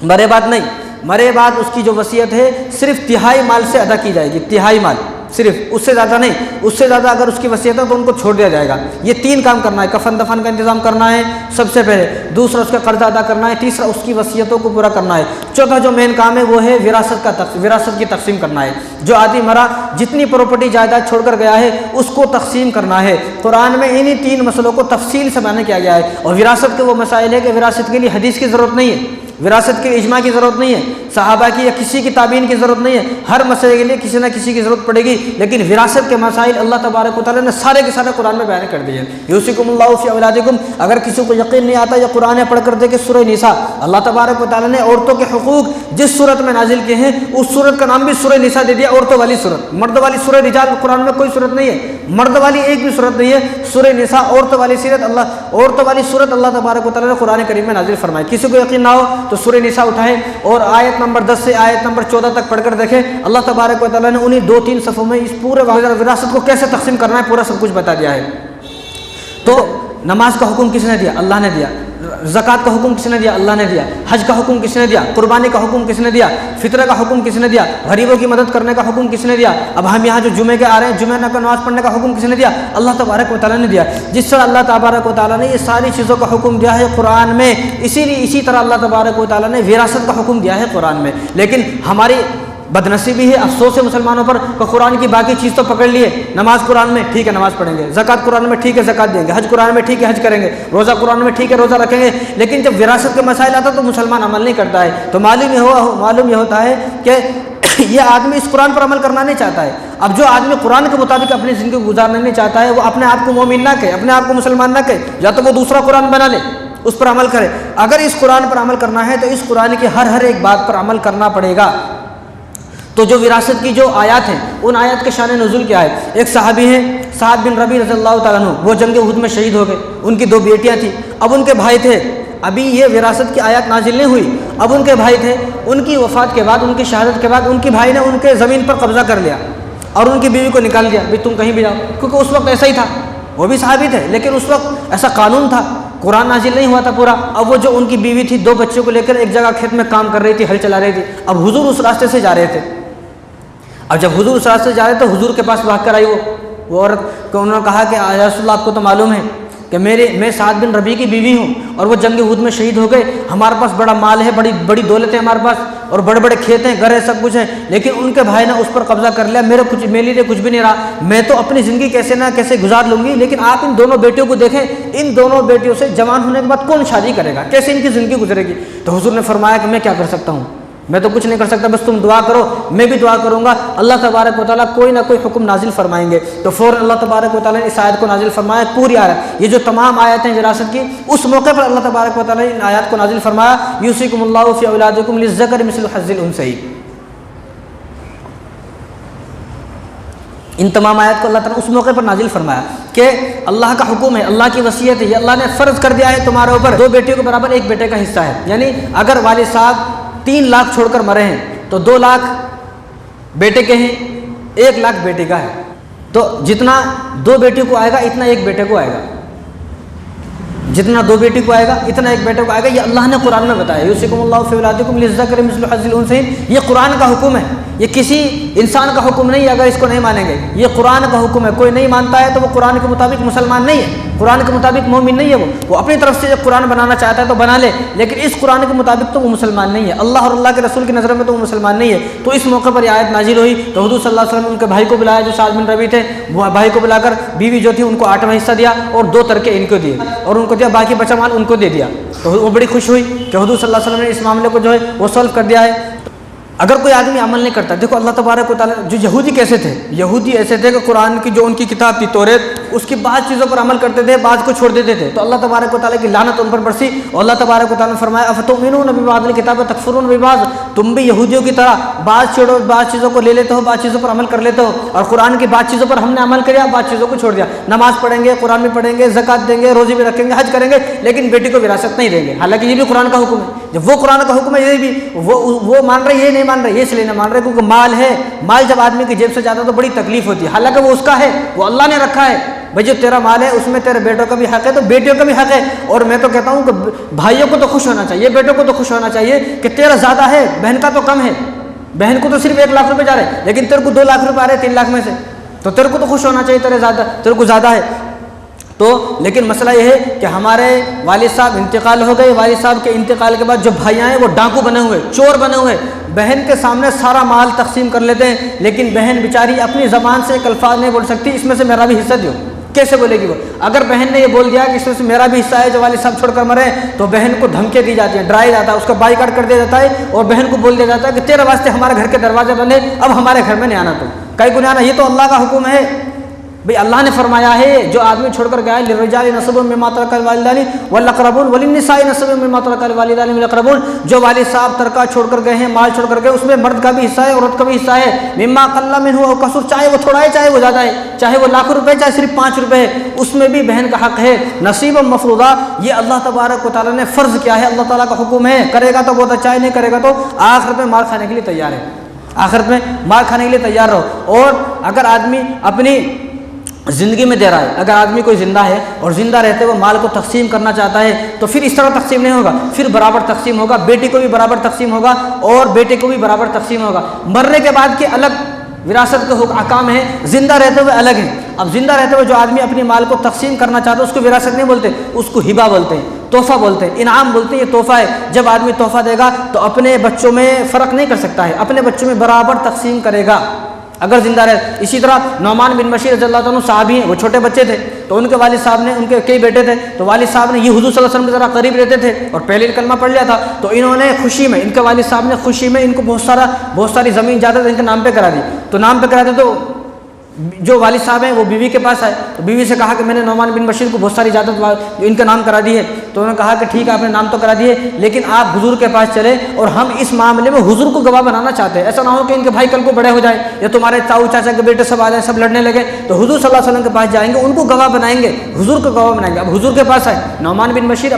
مرے بعد نہیں، مرے بعد اس کی جو وصیت ہے صرف تہائی مال سے ادا کی جائے گی، تہائی مال صرف، اس سے زیادہ نہیں، اس سے زیادہ اگر اس کی وصیت ہے تو ان کو چھوڑ دیا جائے گا۔ یہ 3 کام کرنا ہے، کفن دفن کا انتظام کرنا ہے سب سے پہلے، دوسرا اس کا قرضہ ادا کرنا ہے، تیسرا اس کی وصیتوں کو پورا کرنا ہے، چوتھا جو مین کام ہے وہ ہے وراثت کی تقسیم کرنا ہے۔ جو آدمی مرا جتنی پراپرٹی جائیداد چھوڑ کر گیا ہے اس کو تقسیم کرنا ہے۔ قرآن میں انہی 3 مسئلوں کو تفصیل سے بیان کیا گیا ہے، اور وراثت کے وہ مسائل ہے کہ وراثت کے لیے حدیث کی ضرورت نہیں ہے، وراثت کے اجماع کی ضرورت نہیں ہے، صحابہ کی یا کسی کی تابعین کی ضرورت نہیں ہے، ہر مسئلے کے لیے کسی نہ کسی کی ضرورت پڑے گی، لیکن وراثت کے مسائل اللہ تبارک و تعالیٰ نے سارے کے سارے قرآن میں بیان کر دیے ہیں۔ یوصیکم اللہ فی اولادکم، اگر کسی کو یقین نہیں آتا یا قرآن پڑھ کر دے کہ سورہ نساء، اللہ تبارک و تعالیٰ نے عورتوں کے حقوق جس صورت میں نازل کیے ہیں اس صورت کا نام بھی سورہ نساء دے دیا، عورتوں والی صورت۔ مرد والی سورہ رجال قرآن میں کوئی صورت نہیں ہے، مرد والی ایک بھی صورت نہیں ہے، سورہ نساء عورتوں والی صورت اللہ تبارک و تعالیٰ نے قرآن کریم میں نازل فرمائی۔ کسی کو یقین نہ ہو تو سورہ نساء اٹھائیں اور آیت نمبر 10 سے آیت نمبر 14 تک پڑھ کر دیکھیں، اللہ تبارک و تعالیٰ نے انہی 2-3 صفحوں میں اس پورے وراثت کو کیسے تقسیم کرنا ہے پورا سب کچھ بتا دیا ہے۔ تو نماز کا حکم کس نے دیا؟ اللہ نے دیا۔ زکوٰۃ کا حکم کس نے دیا؟ اللہ نے دیا۔ حج کا حکم کس نے دیا؟ قربانی کا حکم کس نے دیا؟ فطرہ کا حکم کس نے دیا؟ غریبوں کی مدد کرنے کا حکم کس نے دیا؟ اب ہم یہاں جو جمعے کے آ رہے ہیں، جمعہ کا نماز پڑھنے کا حکم کس نے دیا؟ اللہ تبارک و تعالیٰ نے دیا۔ جس طرح اللہ تبارک و تعالیٰ نے یہ ساری چیزوں کا حکم دیا ہے قرآن میں، اسی طرح اللہ تبارک و تعالیٰ نے وراثت کا حکم دیا ہے قرآن میں۔ لیکن ہماری بدنصیبی ہے، افسوس ہے مسلمانوں پر کہ قرآن کی باقی چیز تو پکڑ لیے، نماز قرآن میں ٹھیک ہے نماز پڑھیں گے، زکوٰۃ قرآن میں ٹھیک ہے زکوٰۃ دیں گے، حج قرآن میں ٹھیک ہے حج کریں گے، روزہ قرآن میں ٹھیک ہے روزہ رکھیں گے، لیکن جب وراثت کے مسائل آتا تو مسلمان عمل نہیں کرتا ہے۔ تو معلوم یہ ہوتا ہے کہ یہ آدمی اس قرآن پر عمل کرنا نہیں چاہتا ہے۔ اب جو آدمی قرآن کے مطابق اپنی زندگی گزارنا نہیں چاہتا ہے، وہ اپنے آپ کو مومن نہ کہے، اپنے آپ کو مسلمان نہ کہے، یا تو وہ دوسرا قرآن بنا لے اس پر عمل کرے۔ اگر اس قرآن پر عمل کرنا ہے تو اس قرآن کی ہر ایک بات پر عمل کرنا پڑے گا۔ تو جو وراثت کی جو آیات ہیں ان آیات کے شان نزول کیا ہے؟ ایک صحابی ہیں سعد بن ربیع رضی اللہ تعالیٰ عنہ، وہ جنگ احد میں شہید ہو گئے، ان کی 2 بیٹیاں تھیں، اب ان کے بھائی تھے، ابھی یہ وراثت کی آیات نازل نہیں ہوئی، اب ان کے بھائی تھے، ان کی وفات کے بعد، ان کی شہادت کے بعد ان کے بھائی نے ان کے زمین پر قبضہ کر لیا اور ان کی بیوی کو نکال دیا، بھی تم کہیں بھی جاؤ، کیونکہ اس وقت ایسا ہی تھا، وہ بھی صحابی تھے لیکن اس وقت ایسا قانون تھا، قرآن نازل نہیں ہوا تھا پورا۔ اب وہ جو ان کی بیوی تھی 2 بچوں کو لے کر ایک جگہ کھیت میں کام کر رہی تھی، ہل چلا رہی تھی، اب حضور اس راستے سے جا رہے تھے، اب جب حضور اس راستے سے جا رہے تو حضور کے پاس بھاگ کر آئی وہ عورت کہ انہوں نے کہا کہ یا رسول اللہ آپ کو تو معلوم ہے کہ میں سعد بن ربیع کی بیوی ہوں اور وہ جنگ احد میں شہید ہو گئے، ہمارے پاس بڑا مال ہے، بڑی دولت ہے ہمارے پاس اور بڑے بڑے کھیت ہیں، گھر ہے، سب کچھ ہے، لیکن ان کے بھائی نے اس پر قبضہ کر لیا، میرے لیے کچھ بھی نہیں رہا، میں تو اپنی زندگی کیسے نہ کیسے گزار لوں گی، لیکن آپ ان دونوں بیٹیوں کو دیکھیں، ان دونوں بیٹیوں سے جوان ہونے کے بعد کون شادی کرے گا، کیسے ان کی زندگی گزرے گی؟ تو حضور نے فرمایا کہ میں کیا کر سکتا ہوں، میں تو کچھ نہیں کر سکتا، بس تم دعا کرو، میں بھی دعا کروں گا، اللہ تبارک و تعالیٰ کوئی نہ کوئی حکم نازل فرمائیں گے۔ تو فوراً اللہ تبارک و تعالیٰ نے اس آیت کو نازل فرمایا، پوری آیت، یہ جو تمام آیتیں وراثت کی، اس موقع پر اللہ تبارک و تعالیٰ نے ان آیات کو نازل فرمایا، یوصیکم اللہ فی اولادکم للذکر مثل حظ الانثیین۔ ان تمام آیات کو اللہ تعالیٰ نے اس موقع پر نازل فرمایا کہ اللہ کا حکم ہے، اللہ کی وصیت ہے، یہ اللہ نے فرض کر دیا ہے تمہارے اوپر، 2 بیٹیوں کے برابر 1 بیٹے کا حصہ ہے، یعنی اگر والد صاحب 3 لاکھ چھوڑ کر مرے ہیں تو 2 لاکھ بیٹے کے ہیں، 1 لاکھ بیٹے کا ہے، تو جتنا 2 بیٹیوں کو آئے گا اتنا 1 بیٹے کو آئے گا، جتنا 2 بیٹی کو آئے گا اتنا 1 بیٹے کو آئے گا، یہ اللہ نے قرآن میں بتایا، یوصیکم اللہ فی اولادکم للذکر مثل حظ الانثیین، یہ قرآن کا حکم ہے، یہ کسی انسان کا حکم نہیں ہے اگر اس کو نہیں مانیں گے، یہ قرآن کا حکم ہے، کوئی نہیں مانتا ہے تو وہ قرآن کے مطابق مسلمان نہیں ہے، قرآن کے مطابق مومن نہیں ہے، وہ اپنی طرف سے جب قرآن بنانا چاہتا ہے تو بنا لے، لیکن اس قرآن کے مطابق تو وہ مسلمان نہیں ہے، اللہ اور اللہ کے رسول کی نظر میں تو وہ مسلمان نہیں ہے۔ تو اس موقع پر یہ آیت نازل ہوئی تو حضور صلی اللہ علیہ وسلم نے ان کے بھائی کو بلایا جو سعد بن ربیع تھے، وہ بھائی کو بلا کر بیوی جو تھی ان کو 8واں حصہ دیا اور 2 ترکے ان کو دیے اور ان کو دیا، باقی بچا مال ان کو دے دیا، تو وہ بڑی خوش ہوئی کہ حضور صلی اللہ علیہ وسلم نے اس معاملے کو جو ہے وہ سولو کر دیا ہے۔ اگر کوئی آدمی عمل نہیں کرتا، دیکھو اللہ تبارک و تعالیٰ، جو یہودی کیسے تھے، یہودی ایسے تھے کہ قرآن کی جو ان کی کتاب تھی توریت، اس کی بعض چیزوں پر عمل کرتے تھے، بعض کو چھوڑ دیتے تھے، تو اللہ تبارک و تعالیٰ کی لعنت ان پر برسی اور اللہ تبارک و تعالیٰ نے فرمایا افتؤمنون ببعض الکتاب وتکفرون ببعض، تم بھی یہودیوں کی طرح بعض چھوڑو، بعض چیزوں کو لے لیتے ہو، بعض چیزوں پر عمل کر لیتے ہو، اور قرآن کی بعض چیزوں پر ہم نے عمل کیا، بعض چیزوں کو چھوڑ دیا، نماز پڑھیں گے، قرآن بھی پڑھیں گے، زکوٰۃ دیں گے، روزے بھی رکھیں گے، حج کریں گے، لیکن بیٹی کو وراثت نہیں دیں گے، حالانکہ یہ بھی قرآن کا حکم ہے، جب وہ قرآن کا حکم ہے یہ بھی وہ مان رہے، یہ نہیں مان رہے، یہ اس لیے نہیں مان رہے کیونکہ مال ہے، مال جب آدمی کی جیب سے جاتا ہے تو بڑی تکلیف ہوتی ہے، حالانکہ وہ اس کا ہے، وہ اللہ نے رکھا ہے، بھائی جو تیرا مال ہے اس میں تیرے بیٹوں کا بھی حق ہے تو بیٹیوں کا بھی حق ہے، اور میں تو کہتا ہوں کہ بھائیوں کو تو خوش ہونا چاہیے، بیٹوں کو تو خوش ہونا چاہیے کہ تیرا زیادہ ہے، بہن کا تو کم ہے، بہن کو تو صرف 1 لاکھ روپے جا رہے ہیں لیکن تیرے کو 2 لاکھ روپے آ رہے ہیں 3 لاکھ میں سے، تو تیرے کو تو خوش ہونا چاہیے، تیرے کو زیادہ ہے۔ تو لیکن مسئلہ یہ ہے کہ ہمارے والد صاحب انتقال ہو گئے، والد صاحب کے انتقال کے بعد جو بھائیاں ہیں وہ ڈاکو بنے ہوئے، چور بنے ہوئے، بہن کے سامنے سارا مال تقسیم کر لیتے ہیں، لیکن بہن بیچاری اپنی زبان سے ایک الفاظ نہیں بول سکتی اس میں سے میرا بھی حصہ دیو، کیسے بولے گی وہ؟ اگر بہن نے یہ بول دیا کہ اس میں سے میرا بھی حصہ ہے جو والد صاحب چھوڑ کر مرے، تو بہن کو دھمکیاں دی جاتی ہیں، ڈرایا جاتا ہے، اس کا بائیکاٹ کر دیا جاتا ہے اور بہن کو بول دیا جاتا ہے کہ تیرے واسطے ہمارے گھر کے دروازے بند ہیں، اب ہمارے گھر میں نہیں آنا، تو کئی کو نہیں آنا، یہ تو اللہ کا حکم ہے، بھئی اللہ نے فرمایا ہے جو آدمی چھوڑ کر گیا ہے للرجال نصیب مما ترک الوالدان والاقربون وللنساء نصیب مما ترک الوالدان والاقربون، جو والد صاحب ترکہ چھوڑ کر گئے ہیں، مال چھوڑ کر گئے، اس میں مرد کا بھی حصہ ہے، عورت کا بھی حصہ ہے، مما قل منہ او کثر، چاہے وہ تھوڑا ہے چاہے وہ زیادہ ہے، چاہے وہ لاکھ روپے چاہے صرف 5 روپے ہے، اس میں بھی بہن کا حق ہے، نصیب مفروضہ، یہ اللہ تبارک و تعالیٰ نے فرض کیا ہے، اللہ تعالیٰ کا حکم ہے، کرے گا تو بہت اچھا ہے، نہیں کرے گا تو آخرت میں مار کھانے کے لیے تیار ہے، آخرت میں مار کھانے کے لیے تیار رہو۔ اور اگر آدمی اپنی زندگی میں دے رہا ہے، اگر آدمی کوئی زندہ ہے اور زندہ رہتے وہ مال کو تقسیم کرنا چاہتا ہے تو پھر اس طرح تقسیم نہیں ہوگا، پھر برابر تقسیم ہوگا، بیٹی کو بھی برابر تقسیم ہوگا اور بیٹے کو بھی برابر تقسیم ہوگا، مرنے کے بعد کے الگ وراثت کے احکام ہیں، زندہ رہتے ہوئے الگ ہیں۔ اب زندہ رہتے ہوئے جو آدمی اپنی مال کو تقسیم کرنا چاہتا ہے اس کو وراثت نہیں بولتے، اس کو ہبہ بولتے ہیں، تحفہ بولتے ہیں، انعام بولتے ہیں، یہ تحفہ ہے۔ جب آدمی تحفہ دے گا تو اپنے بچوں میں فرق نہیں کر سکتا ہے، اپنے بچوں میں برابر تقسیم کرے گا اگر زندہ رہے۔ اسی طرح نعمان بن بشیر رضی اللہ عنہ صحابی ہیں، وہ چھوٹے بچے تھے تو ان کے والد صاحب نے، ان کے کئی بیٹے تھے تو والد صاحب نے، یہ حضور صلی اللہ علیہ وسلم کے ذرا قریب رہتے تھے اور پہلے کلمہ پڑھ لیا تھا، تو انہوں نے خوشی میں، ان کے والد صاحب نے خوشی میں ان کو بہت ساری زمین جائیداد ان کے نام پہ کرا دی۔ تو نام پہ کرا دی تو جو والد صاحب ہیں وہ بیوی کے پاس آئے تو بیوی سے کہا کہ میں نے نعمان بن بشیر کو بہت ساری جائیداد ان کا نام کرا دی ہے۔ تو انہوں نے کہا کہ ٹھیک ہے، آپ نے نام تو کرا دیے، لیکن آپ حضور کے پاس چلے اور ہم اس معاملے میں حضور کو گواہ بنانا چاہتے ہیں۔ ایسا نہ ہو کہ ان کے بھائی کل کو بڑے ہو جائیں یا تمہارے تاؤ چاچا کے بیٹے سب آ جائیں، سب لڑنے لگے، تو حضور صلی اللہ علیہ وسلم کے پاس جائیں گے، ان کو گواہ بنائیں گے، حضور کو گواہ بنائیں گے۔ اب حضور کے پاس آئے نعمان بن بشیر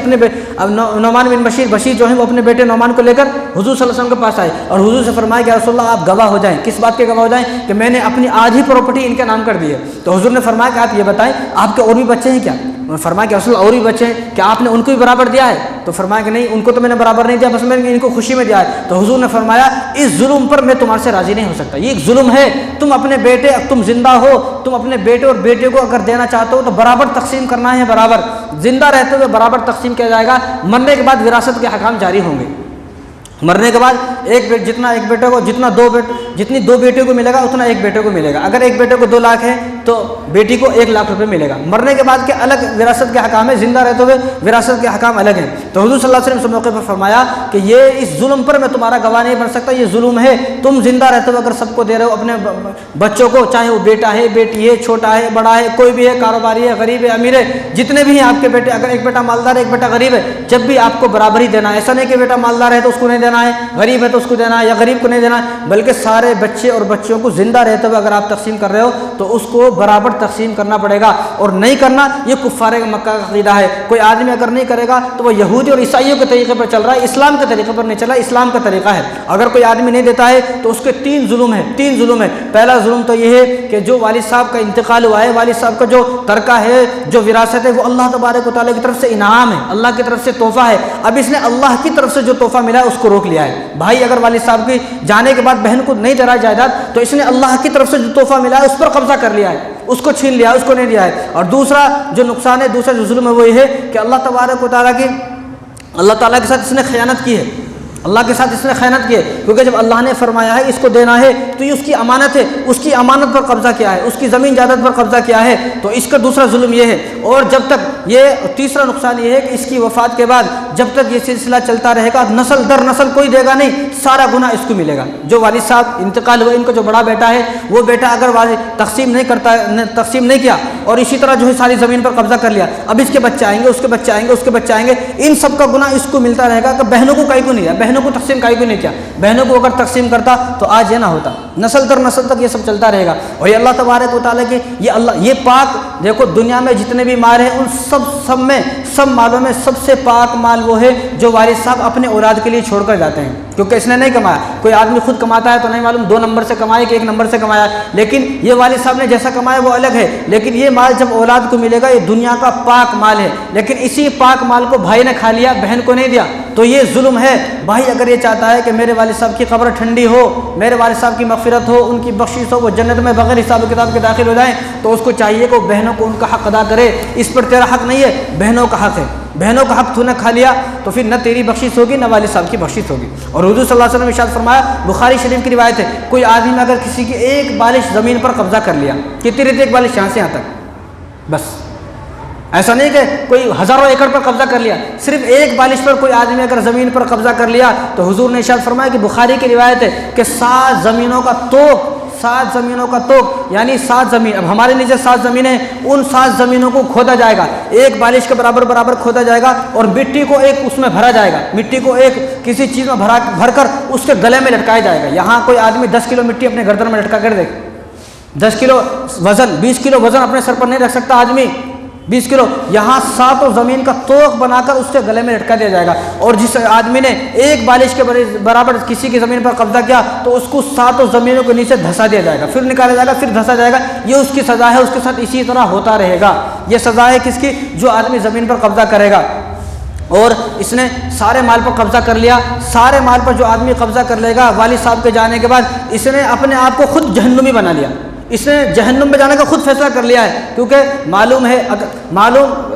جو ہیں وہ اپنے بیٹے نعمان کو لے کر حضور صلی اللہ علیہ وسلم کے پاس آئے اور حضور سے فرمایا کہ رسول اللہ آپ گواہ ہو جائیں۔ کس بات کے گواہ ہو جائیں؟ کہ میں نے اپنی آدھی پراپرٹی ان کے نام کر دی ہے۔ تو حضور نے فرمایا کہ آپ یہ بتائیں آپ کے اور بھی بچے ہیں کیا؟ انہوں نے فرمایا کہ رسول اللہ اور بھی بچے ہیں، کیا آپ نے ان کو بھی برابر دیا ہے؟ تو فرمایا کہ نہیں، ان کو تو میں نے برابر نہیں دیا، بس میں نے ان کو خوشی میں دیا ہے۔ تو حضور نے فرمایا اس ظلم پر میں تمہارے سے راضی نہیں ہو سکتا، یہ ایک ظلم ہے۔ تم اپنے بیٹے، تم زندہ ہو، تم اپنے بیٹے اور بیٹے کو اگر دینا چاہتے ہو تو برابر تقسیم کرنا ہے، برابر زندہ رہتے ہوئے برابر تقسیم کیا جائے گا، مرنے کے بعد وراثت کے حکام جاری ہوں گے۔ مرنے کے بعد جتنی دو بیٹے کو ملے گا اتنا ایک بیٹے کو ملے گا۔ اگر ایک بیٹے کو 2 لاکھ ہے تو بیٹی کو 1 لاکھ روپے ملے گا۔ مرنے کے بعد کے الگ وراثت کے حکام ہے، زندہ رہتے ہوئے وراثت کے حکام الگ ہیں۔ تو حضور صلی اللہ علیہ وسلم اس موقع پر فرمایا کہ یہ اس ظلم پر میں تمہارا گواہ نہیں بن سکتا، یہ ظلم ہے۔ تم زندہ رہتے ہوئے اگر سب کو دے رہے ہو، اپنے بچوں کو، چاہے وہ بیٹا ہے، بیٹی ہے، چھوٹا ہے، بڑا ہے، کوئی بھی ہے، کاروباری ہے، غریب ہے، امیر ہے، جتنے بھی ہیں آپ کے بیٹے، اگر ایک بیٹا مالدار ہے ایک بیٹا غریب ہے، جب بھی آپ کو برابر ہی دینا ہے۔ ایسا نہیں کہ بیٹا مالدار ہے تو اس کو نہیں دینا ہے، غریب ہے تو اس کو دینا ہے، یا غریب کو نہیں دینا ہے، بلکہ سارے بچے اور بچوں کو زندہ رہتے ہوئے اگر آپ تقسیم کر رہے ہو تو اس کو برابر تقسیم کرنا پڑے گا۔ اور نہیں کرنا یہ کفار مکہ کا عقیدہ ہے۔ کوئی آدمی اگر نہیں کرے گا تو وہ یہودی اور عیسائیوں کے طریقے پر چل رہا ہے، اسلام کے طریقے پر نہیں چل رہا، اسلام کا طریقہ ہے۔ اگر کوئی آدمی نہیں دیتا ہے تو اس کے 3 ظلم ہیں۔ پہلا ظلم تو یہ ہے کہ جو والد صاحب کا انتقال ہوا ہے، والد صاحب کا جو ترکہ ہے، جو وراثت ہے، وہ اللہ تبارک و تعالیٰ کی طرف سے انعام ہے، اللہ کی طرف سے تحفہ ہے۔ اب اس نے اللہ کی طرف سے جو تحفہ ملا ہے اس کو روک لیا ہے۔ بھائی اگر والد صاحب کی جانے کے بعد بہن کو نہیں دے رہا جائیداد تو اس نے اللہ کی طرف سے جو تحفہ ملا ہے اس پر قبضہ کر لیا ہے، اس کو چھین لیا، اس کو نہیں دیا ہے۔ اور دوسرا جو نقصان ہے، دوسرا جو ظلم ہے وہ یہ ہے کہ اللہ تبارک و تعالیٰ کے ساتھ اس نے خیانت کی ہے، اللہ کے ساتھ اس نے خیانت کی ہے، کیونکہ جب اللہ نے فرمایا ہے اس کو دینا ہے تو یہ اس کی امانت ہے، اس کی امانت پر قبضہ کیا ہے، اس کی زمین جائیداد پر قبضہ کیا ہے، تو اس کا دوسرا ظلم یہ ہے۔ اور جب تک یہ تیسرا نقصان یہ ہے کہ اس کی وفات کے بعد جب تک یہ سلسلہ چلتا رہے گا، نسل در نسل کوئی دے گا نہیں، سارا گناہ اس کو ملے گا۔ جو والد صاحب انتقال ہوئے، ان کا جو بڑا بیٹا ہے، وہ بیٹا اگر تقسیم نہیں کیا اور اسی طرح جو ہے ساری زمین پر قبضہ کر لیا، اب اس کے بچے آئیں گے، اس کے بچے آئیں گے، اس کے بچے آئیں گے، ان سب کا گناہ اس کو ملتا رہے گا کہ بہنوں کو کہیں کو نہیں دیا، بہنوں کو تقسیم کہیں کو نہیں کیا۔ بہنوں کو اگر تقسیم کرتا تو آج یہ نہ ہوتا، نسل در نسل تک یہ سب چلتا رہے گا۔ اور یہ اللہ تبارک و تعالیٰ کی یہ پاک، دیکھو دنیا میں جتنے بھی مال ہیں ان سب مالوں میں سب سے پاک مال وہ ہے جو والد صاحب اپنے اولاد کے لیے چھوڑ کر جاتے ہیں، کیونکہ اس نے نہیں کمایا۔ کوئی آدمی خود کماتا ہے تو نہیں معلوم 2 نمبر سے کمایا کہ 1 نمبر سے کمایا، لیکن یہ والد صاحب نے جیسا کمایا وہ الگ ہے، لیکن یہ مال جب اولاد کو ملے گا یہ دنیا کا پاک مال ہے، لیکن اسی پاک مال کو بھائی نے کھا لیا، بہن کو نہیں دیا، تو یہ ظلم ہے۔ بھائی اگر یہ چاہتا ہے کہ میرے والد صاحب کی قبر ٹھنڈی ہو، میرے والد صاحب کی مغفرت ہو، ان کی بخشش ہو، وہ جنت میں بغیر حساب و کتاب کے داخل ہو جائیں، تو اس کو چاہیے کہ وہ بہنوں کو ان کا حق ادا کرے۔ اس پر تیرا حق نہیں ہے، بہنوں کا حق ہے۔ بہنوں کا حق تو نے کھا لیا تو پھر نہ تیری بخشش ہوگی نہ والد صاحب کی بخشش ہوگی۔ اور حضور صلی اللہ علیہ وسلم نے ارشاد فرمایا، بخاری شریف کی روایت ہے، کوئی آدمی نے اگر کسی کی 1 بالش زمین پر قبضہ کر لیا، کتنی رہتی 1 بالش یہاں سے یہاں تک، بس ایسا نہیں کہ کوئی ہزاروں ایکڑ پر قبضہ کر لیا، صرف 1 بالش پر کوئی آدمی اگر زمین پر قبضہ کر لیا تو حضور نے ارشاد فرمایا کہ بخاری کی روایت ہے کہ 7 زمینوں کا توق یعنی 7 زمین، اب ہمارے نیچے 7 زمینیں، ان 7 زمینوں کو کھودا جائے گا، 1 بالش کے برابر کھودا جائے گا اور مٹی کو ایک اس میں بھرا جائے گا، مٹی کو ایک کسی چیز میں بھر کر اس کے گلے میں لٹکایا جائے گا۔ یہاں کوئی آدمی 10 کلو مٹی اپنے گردن میں لٹکا کر دے، 10 کلو وزن، 20 کلو وزن اپنے سر پر نہیں رکھ سکتا آدمی، 20 کلو، یہاں 7 زمین کا توق بنا کر اس کے گلے میں لٹکا دیا جائے گا۔ اور جس آدمی نے 1 بالش کے برابر کسی کی زمین پر قبضہ کیا تو اس کو 7 زمینوں کے نیچے دھسا دیا جائے گا، پھر نکالا جائے گا، پھر دھسا جائے گا۔ یہ اس کی سزا ہے، اس کے ساتھ اسی طرح ہوتا رہے گا۔ یہ سزا ہے کس کی؟ جو آدمی زمین پر قبضہ کرے گا اور اس نے سارے مال پر قبضہ کر لیا، سارے مال پر جو آدمی قبضہ کر لے گا والد صاحب کے جانے کے بعد، اس نے اپنے آپ کو خود جہنمی بنا لیا، اس نے جہنم میں جانے کا خود فیصلہ کر لیا ہے، کیونکہ معلوم ہے،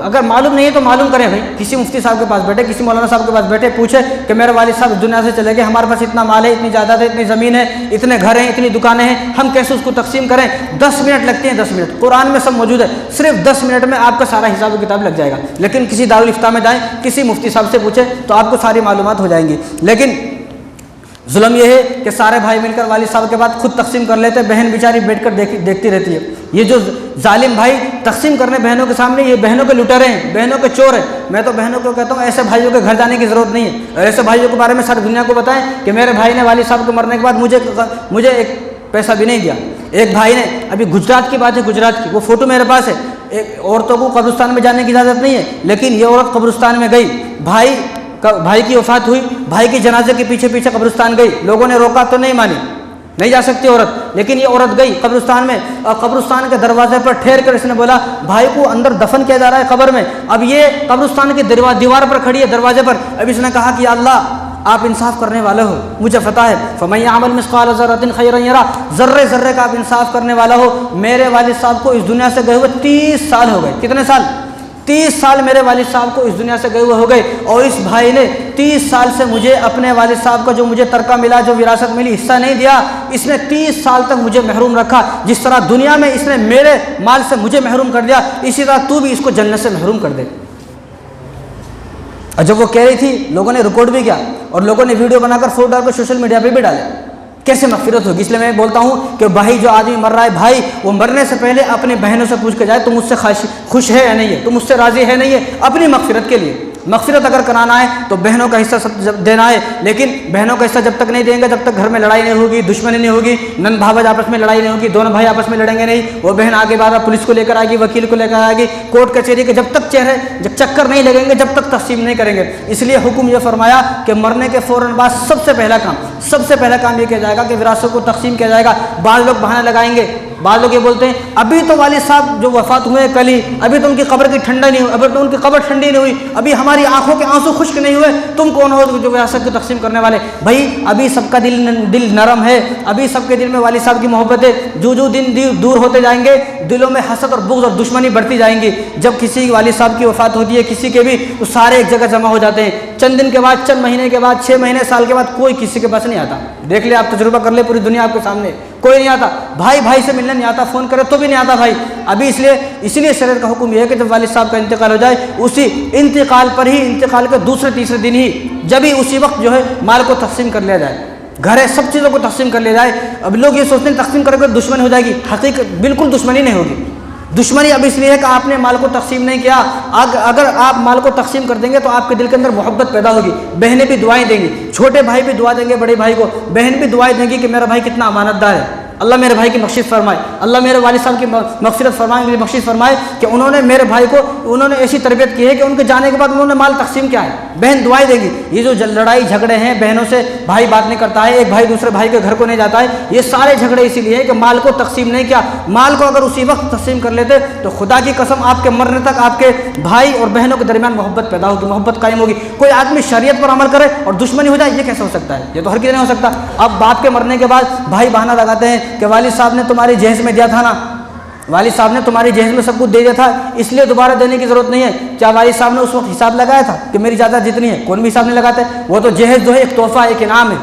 اگر معلوم نہیں ہے تو معلوم کریں بھائی، کسی مفتی صاحب کے پاس بیٹھے، کسی مولانا صاحب کے پاس بیٹھے، پوچھے کہ میرے والد صاحب اس دنیا سے چلے گئے، ہمارے پاس اتنا مال ہے، اتنی جائیداد ہے، اتنی زمین ہے، اتنے گھر ہیں، اتنی دکانیں ہیں، ہم کیسے اس کو تقسیم کریں؟ 10 منٹ لگتے ہیں، 10 منٹ قرآن میں سب موجود ہے، صرف 10 منٹ میں آپ کا سارا حساب و کتاب لگ جائے گا۔ لیکن کسی دارالفتہ میں جائیں، کسی مفتی صاحب سے پوچھیں تو آپ کو ساری معلومات ہو جائیں گی۔ لیکن ظلم یہ ہے کہ سارے بھائی مل کر والد صاحب کے بعد خود تقسیم کر لیتے ہیں، بہن بیچاری بیٹھ کر دیکھتی رہتی ہے۔ یہ جو ظالم بھائی تقسیم کرنے بہنوں کے سامنے، یہ بہنوں کے لٹیرے ہیں، بہنوں کے چور ہیں۔ میں تو بہنوں کو کہتا ہوں ایسے بھائیوں کے گھر جانے کی ضرورت نہیں ہے، اور ایسے بھائیوں کے بارے میں ساری دنیا کو بتائیں کہ میرے بھائی نے والد صاحب کے مرنے کے بعد مجھے ایک پیسہ بھی نہیں دیا۔ ایک بھائی نے، ابھی گجرات کی بات ہے، گجرات کی وہ فوٹو میرے پاس ہے، عورتوں کو قبرستان میں جانے کی اجازت نہیں ہے، لیکن یہ عورت قبرستان میں گئی، بھائی کی وفات ہوئی، بھائی کی جنازے کے پیچھے پیچھے قبرستان گئی، لوگوں نے روکا تو نہیں مانی، نہیں جا سکتی عورت، لیکن یہ عورت گئی قبرستان میں، اور قبرستان کے دروازے پر ٹھہر کر اس نے بولا بھائی کو اندر دفن کیا جا رہا ہے قبر میں۔ اب یہ قبرستان کی دیوار پر کھڑی ہے، دروازے پر، اب اس نے کہا کہ یا اللہ آپ انصاف کرنے والے ہو، مجھے پتہ ہے، فَمَن يَعْمَلْ مِثْقَالَ ذَرَّةٍ خَيْرًا يَرَهُ، ذرے ذرے کا آپ انصاف کرنے والا ہو۔ میرے والد صاحب کو اس دنیا سے گئے ہوئے 30 سال ہو گئے، کتنے سال؟ 30 سال میرے والد صاحب کو اس دنیا سے گئے ہوئے ہو گئے، اور اس بھائی نے 30 سال سے مجھے اپنے والد صاحب کا جو مجھے ترکہ ملا، جو وراثت ملی، حصہ نہیں دیا۔ اس نے 30 سال تک مجھے محروم رکھا، جس طرح دنیا میں اس نے میرے مال سے مجھے محروم کر دیا، اسی طرح تو بھی اس کو جنت سے محروم کر دے۔ اور جب وہ کہہ رہی تھی، لوگوں نے ریکارڈ بھی کیا، اور لوگوں نے ویڈیو بنا کر فوٹو ڈال کر سوشل میڈیا پہ بھی ڈالے۔ کیسے مغفرت ہوگی؟ اس لیے میں بولتا ہوں کہ بھائی جو آدمی مر رہا ہے، بھائی وہ مرنے سے پہلے اپنی بہنوں سے پوچھ کے جائے تم مجھ سے خوش ہے یا نہیں ہے، تم مجھ سے راضی ہے نہیں ہے، اپنی مغفرت کے لیے۔ مغفرت اگر کرانا ہے تو بہنوں کا حصہ سب دینا ہے، لیکن بہنوں کا حصہ جب تک نہیں دیں گے، جب تک گھر میں لڑائی نہیں ہوگی، دشمنی نہیں ہوگی، نند بھاوج آپس میں لڑائی نہیں ہوگی، دونوں بھائی آپس میں لڑیں گے نہیں، وہ بہن آگے بعد پولیس کو لے کر آئے گی، وکیل کو لے کر آئے گی، کورٹ کچہری کے جب تک چکر نہیں لگیں گے، جب تک تقسیم نہیں کریں گے۔ اس لیے حکم یہ فرمایا کہ مرنے کے فوراً بعد سب سے پہلا کام یہ کیا جائے گا کہ وراثت کو تقسیم کیا جائے گا۔ بعض لوگ بہانے لگائیں گے، بعض لوگ یہ بولتے ہیں ابھی تو والد صاحب جو وفات ہوئے کل ہی، ابھی تو ان کی قبر کی ٹھنڈا نہیں ہوئی، ابھی تو ان کی قبر ٹھنڈی نہیں ہوئی، ابھی ہماری آنکھوں کے آنسو خشک نہیں ہوئے، تم کون ہو جو وراثت کو تقسیم کرنے والے؟ بھائی ابھی سب کا دل نرم ہے، ابھی سب کے دل میں والد صاحب کی محبت ہے، جو دن دور ہوتے جائیں گے دلوں میں حسد اور بغض اور دشمنی بڑھتی جائیں گی۔ جب کسی والد صاحب کی وفات ہوتی ہے، کسی کے بھی، تو سارے ایک جگہ جمع ہو جاتے ہیں، چند دن کے بعد، چند مہینے کے بعد، 6 مہینے سال کے بعد کوئی کسی کے پاس نہیں آتا۔ دیکھ لے آپ، تجربہ کر لے، پوری دنیا آپ کے سامنے، کوئی نہیں آتا، بھائی سے ملنے نہیں آتا، فون کرے تو بھی نہیں آتا بھائی۔ ابھی اس لیے شریعت کا حکم یہ ہے کہ جب والد صاحب کا انتقال ہو جائے، اسی انتقال پر ہی، انتقال کے دوسرے تیسرے دن ہی، جب ہی اسی وقت جو ہے مال کو تقسیم کر لیا جائے، گھر ہے سب چیزوں کو تقسیم کر لیا جائے۔ اب لوگ یہ سوچتے ہیں تقسیم کرے گا دشمنی ہو جائے گی، حقیقت بالکل دشمنی نہیں ہوگی۔ دشمنی اب اس لیے ہے کہ آپ نے مال کو تقسیم نہیں کیا۔ اگر آپ مال کو تقسیم کر دیں گے تو آپ کے دل کے اندر محبت پیدا ہوگی، بہنیں بھی دعائیں دیں گی، چھوٹے بھائی بھی دعا دیں گے بڑے بھائی کو، بہن بھی دعائیں دیں گی کہ میرا بھائی کتنا امانت دار ہے، اللہ میرے بھائی کی بخشش فرمائے، اللہ میرے والد صاحب کی مغفرت فرمائے، میری بخشش فرمائے کہ انہوں نے میرے بھائی کو، انہوں نے ایسی تربیت کی ہے کہ ان کے جانے کے بعد انہوں نے مال تقسیم کیا ہے۔ بہن دعائیں دے گی۔ یہ جو لڑائی جھگڑے ہیں بہنوں سے، بھائی بات نہیں کرتا ہے، ایک بھائی دوسرے بھائی کے گھر کو نہیں جاتا ہے، یہ سارے جھگڑے اسی لیے ہیں کہ مال کو تقسیم نہیں کیا۔ مال کو اگر اسی وقت تقسیم کر لیتے تو خدا کی قسم آپ کے مرنے تک آپ کے بھائی اور بہنوں کے درمیان محبت پیدا ہوگی، محبت قائم ہوگی۔ کوئی آدمی شریعت پر عمل کرے اور دشمنی ہو جائے، یہ کیسے ہو سکتا ہے؟ یہ تو ہر کسی نہیں ہو سکتا۔ اب باپ کے مرنے کے بعد بھائی بہانہ لگاتے ہیں کہ والد صاحب نے تمہاری جہیز میں دیا تھا نا، والد صاحب نے تمہاری جہیز میں سب کچھ دے دیا تھا، اس لیے دوبارہ دینے کی ضرورت نہیں ہے۔ کیا والد صاحب نے اس وقت حساب لگایا تھا کہ میری جائیداد جتنی ہے؟ کون بھی حساب نہیں لگاتے۔ وہ تو جہیز جو ہے ایک تحفہ ہے، ایک انعام ہے،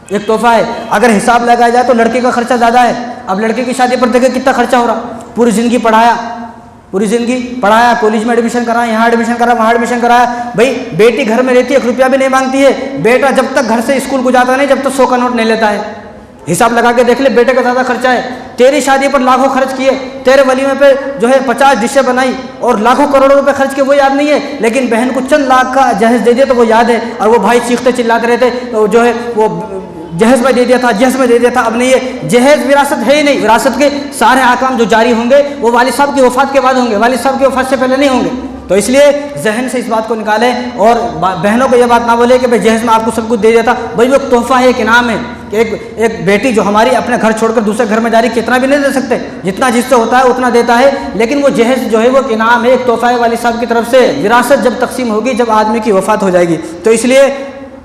ایک تحفہ ہے۔ اگر حساب لگایا جائے تو لڑکے کا خرچہ زیادہ ہے۔ اب لڑکے کی شادی پر دیکھیں کتنا خرچہ ہو رہا، پوری زندگی پڑھایا، کالج میں ایڈمیشن کرایا، یہاں ایڈمیشن کرایا، وہاں ایڈمیشن کرایا۔ بھائی بیٹی گھر میں رہتی ہے، 1 روپیہ بھی نہیں مانگتی ہے، بیٹا جب تک گھر سے اسکول کو جاتا نہیں، جب تک 100 کا نوٹ نہیں لیتا ہے۔ حساب لگا کے دیکھ لے، بیٹے کا زیادہ خرچہ ہے۔ تیری شادی پر لاکھوں خرچ کیے، تیرے ولیمے پہ جو ہے 50 ڈشیں بنائی اور لاکھوں کروڑوں روپے خرچ کیے، وہ یاد نہیں ہے، لیکن بہن کو چند لاکھ کا جہیز دے دیا تو وہ یاد ہے۔ اور وہ بھائی چیختے چلاتے رہتے جو ہے وہ جہیز میں دے دیا تھا، اب نہیں ہے جہیز، وراثت ہے ہی نہیں۔ وراثت کے سارے احکام جو جاری ہوں گے وہ والد صاحب کی وفات کے بعد ہوں گے، والد صاحب کی وفات سے پہلے نہیں ہوں گے۔ تو اس لیے ذہن سے اس بات کو نکالیں اور بہنوں کو یہ بات نہ بولے کہ بھائی جہیز میں آپ کو سب کچھ دے دیا تھا۔ بھائی وہ ایک تحفہ ہے، ایک انعام ہے کہ ایک بیٹی جو ہماری اپنے گھر چھوڑ کر دوسرے گھر میں جا رہی، کتنا بھی نہیں دے سکتے، جتنا جس سے ہوتا ہے اتنا دیتا ہے، لیکن وہ جہیز جو ہے وہ ایک انعام ہے، ایک تحفہ ہے والد صاحب کی طرف سے۔ وراثت جب تقسیم ہوگی جب آدمی کی وفات ہو جائے گی۔ تو اس لیے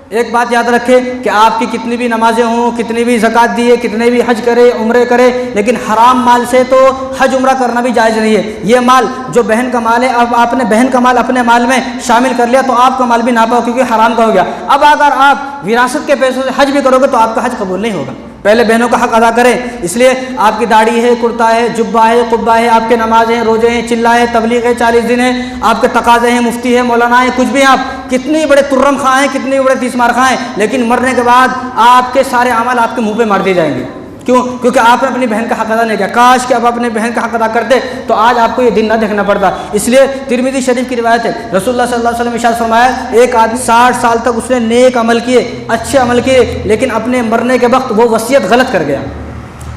ایک بات یاد رکھے کہ آپ کی کتنی بھی نمازیں ہوں، کتنی بھی زکوٰۃ دیے، کتنے بھی حج کرے عمرے کرے، لیکن حرام مال سے تو حج عمرہ کرنا بھی جائز نہیں ہے۔ یہ مال جو بہن کا مال ہے، اب آپ نے بہن کا مال اپنے مال میں شامل کر لیا تو آپ کا مال بھی ناپا کیونکہ حرام کا ہو گیا۔ اب اگر آپ وراثت کے پیسوں سے حج بھی کرو گے تو آپ کا حج قبول نہیں ہوگا۔ پہلے بہنوں کا حق ادا کریں، اس لیے آپ کی داڑھی ہے، کرتا ہے، جبہ ہے، قبہ ہے، آپ کے نماز ہیں، روزے ہیں، چلہ ہے، تبلیغ ہے، 40 دن ہے، آپ کے تقاضے ہیں، مفتی ہے، مولانا ہے، کچھ بھی آپ کتنے بڑے ترم خواہ ہیں، کتنے بڑے تیسمار خواہ ہیں، لیکن مرنے کے بعد آپ کے سارے اعمال آپ کے منہ پہ مار دیے جائیں گے۔ کیوں؟ کیونکہ آپ نے اپنی بہن کا حق ادا نہیں کیا۔ کاش کہ اب اپنے بہن کا حق ادا کرتے تو آج آپ کو یہ دن نہ دیکھنا پڑتا۔ اس لیے ترمذی شریف کی روایت ہے، رسول اللہ صلی اللہ علیہ وسلم نے ارشاد فرمایا، ایک آدمی 60 سال تک اس نے نیک عمل کیے، اچھے عمل کیے، لیکن اپنے مرنے کے وقت وہ وصیت غلط کر گیا،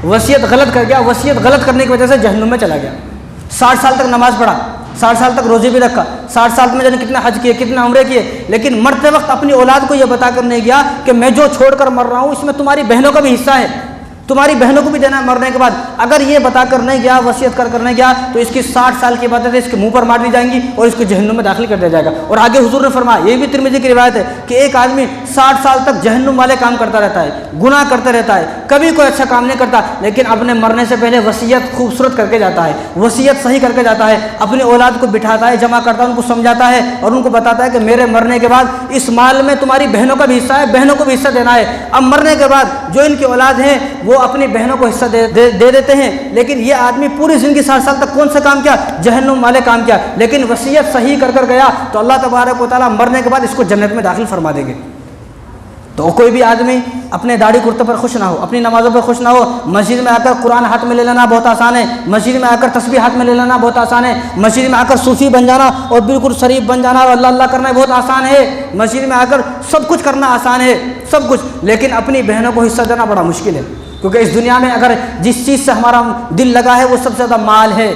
وصیت غلط کرنے کی وجہ سے جہنم میں چلا گیا۔ 60 سال تک نماز پڑھا، 60 سال تک روزے بھی رکھا، 60 سال میں جانے کتنے حج کیے، کتنے عمرے کیے، لیکن مرتے وقت اپنی اولاد کو یہ بتا کر نہیں گیا کہ میں جو چھوڑ کر مر رہا ہوں اس میں تمہاری بہنوں کا بھی حصہ ہے، تمہاری بہنوں کو بھی دینا ہے مرنے کے بعد۔ اگر یہ بتا کر نہیں گیا، وصیت کر نہیں گیا، تو اس کی 60 سال کی عبادتیں اس کے منہ پر مار دی جائیں گی اور اس کو جہنم میں داخل کر دیا جائے گا۔ اور آگے حضور نے فرمایا، یہ بھی ترمذی کی روایت ہے کہ ایک آدمی 60 سال تک جہنم والے کام کرتا رہتا ہے، گناہ کرتا رہتا ہے، کبھی کوئی اچھا کام نہیں کرتا، لیکن اپنے مرنے سے پہلے وصیت خوبصورت کر کے جاتا ہے، وصیت صحیح کر کے جاتا ہے، اپنی اولاد کو بٹھاتا ہے، جمع کرتا ہے، ان کو سمجھاتا ہے اور ان کو بتاتا ہے کہ میرے مرنے کے بعد اس مال میں تمہاری بہنوں کا بھی حصہ ہے، بہنوں کو بھی حصہ دینا ہے۔ اب مرنے کے بعد جو ان کی اولاد ہیں وہ اپنی بہنوں کو دے دیتے ہیں، لیکن یہ آدمی پوری زندگی 60 سال تک کون سا کام کیا؟ جہنم والے کام کیا، لیکن وصیت صحیح کر گیا تو اللہ تبارک و تعالیٰ مرنے کے بعد اس کو جنت میں داخل فرما دیں گے۔ تو کوئی بھی آدمی اپنے داڑھی کرتے پر خوش نہ ہو، اپنی نمازوں پر خوش نہ ہو۔ مسجد میں آ کر قرآن ہاتھ میں لے لینا بہت آسان ہے، مسجد میں آ کر تسبیح ہاتھ میں لے لینا بہت آسان ہے، مسجد میں آ کر صوفی بن جانا اور بالکل شریف بن جانا اور اللہ اللہ کرنا بہت آسان ہے، مسجد میں آ کر سب کچھ کرنا آسان ہے، سب کچھ، لیکن اپنی بہنوں کو حصہ دینا بڑا مشکل ہے، کیونکہ اس دنیا میں اگر جس چیز سے ہمارا دل لگا ہے وہ سب سے زیادہ مال ہے۔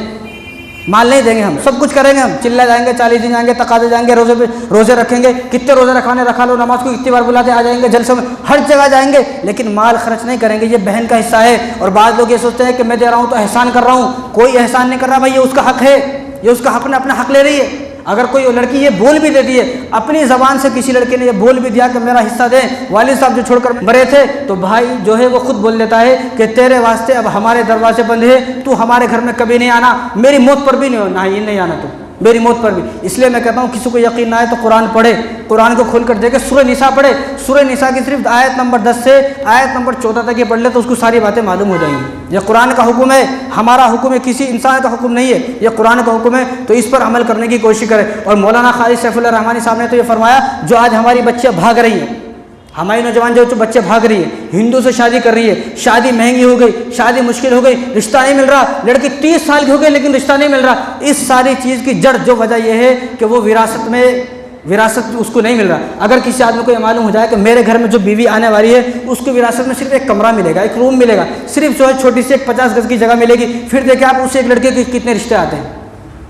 مال نہیں دیں گے ہم، سب کچھ کریں گے، ہم چلہ جائیں گے، 40 دن جائیں گے، تقاضے جائیں گے، روزے رکھیں گے، کتنے روزے رکھا لو، نماز کو کتنی بار بلاتے آ جائیں گے، جلسوں میں ہر جگہ جائیں گے، لیکن مال خرچ نہیں کریں گے۔ یہ بہن کا حصہ ہے، اور بعض لوگ یہ سوچتے ہیں کہ میں دے رہا ہوں تو احسان کر رہا ہوں، کوئی احسان نہیں کر رہا بھائی، یہ اس کا حق ہے، یہ اس کا حق نے اپنا حق لے رہی ہے۔ اگر کوئی لڑکی یہ بول بھی دیتی ہے، اپنی زبان سے کسی لڑکے نے یہ بول بھی دیا کہ میرا حصہ دیں، والد صاحب جو چھوڑ کر مرے تھے، تو بھائی جو ہے وہ خود بول دیتا ہے کہ تیرے واسطے اب ہمارے دروازے بند ہے، تو ہمارے گھر میں کبھی نہیں آنا، میری موت پر بھی نہیں آنا تو میری موت پر بھی۔ اس لیے میں کہتا ہوں کسی کو یقین نہ آئے تو قرآن پڑھے، قرآن کو کھول کر دیکھے، سورہ نساء پڑھے، سورہ نساء کی صرف آیت نمبر 10 سے آیت نمبر 14 تک یہ پڑھ لے تو اس کو ساری باتیں معلوم ہو جائیں گی۔ یہ قرآن کا حکم ہے، ہمارا حکم ہے، کسی انسان کا حکم نہیں ہے، یہ قرآن کا حکم ہے، تو اس پر عمل کرنے کی کوشش کرے۔ اور مولانا خالد سیف اللہ رحمانی صاحب نے تو یہ فرمایا، جو آج ہماری بچیاں بھاگ رہی ہیں، ہماری نوجوان جو بچے بھاگ رہی ہے، ہندو سے شادی کر رہی ہے، شادی مہنگی ہو گئی، شادی مشکل ہو گئی، رشتہ نہیں مل رہا، لڑکی 30 سال کی ہو گئی لیکن رشتہ نہیں مل رہا، اس ساری چیز کی جڑ جو وجہ یہ ہے کہ وہ وراثت اس کو نہیں مل رہا۔ اگر کسی آدمی کو یہ معلوم ہو جائے کہ میرے گھر میں جو بیوی آنے والی ہے اس کو وراثت میں صرف ایک کمرہ ملے گا، ایک روم ملے گا، صرف جو ہے چھوٹی سی ایک 50 گز کی جگہ ملے گی، پھر دیکھیں آپ اسے ایک لڑکے کے کتنے رشتے آتے ہیں۔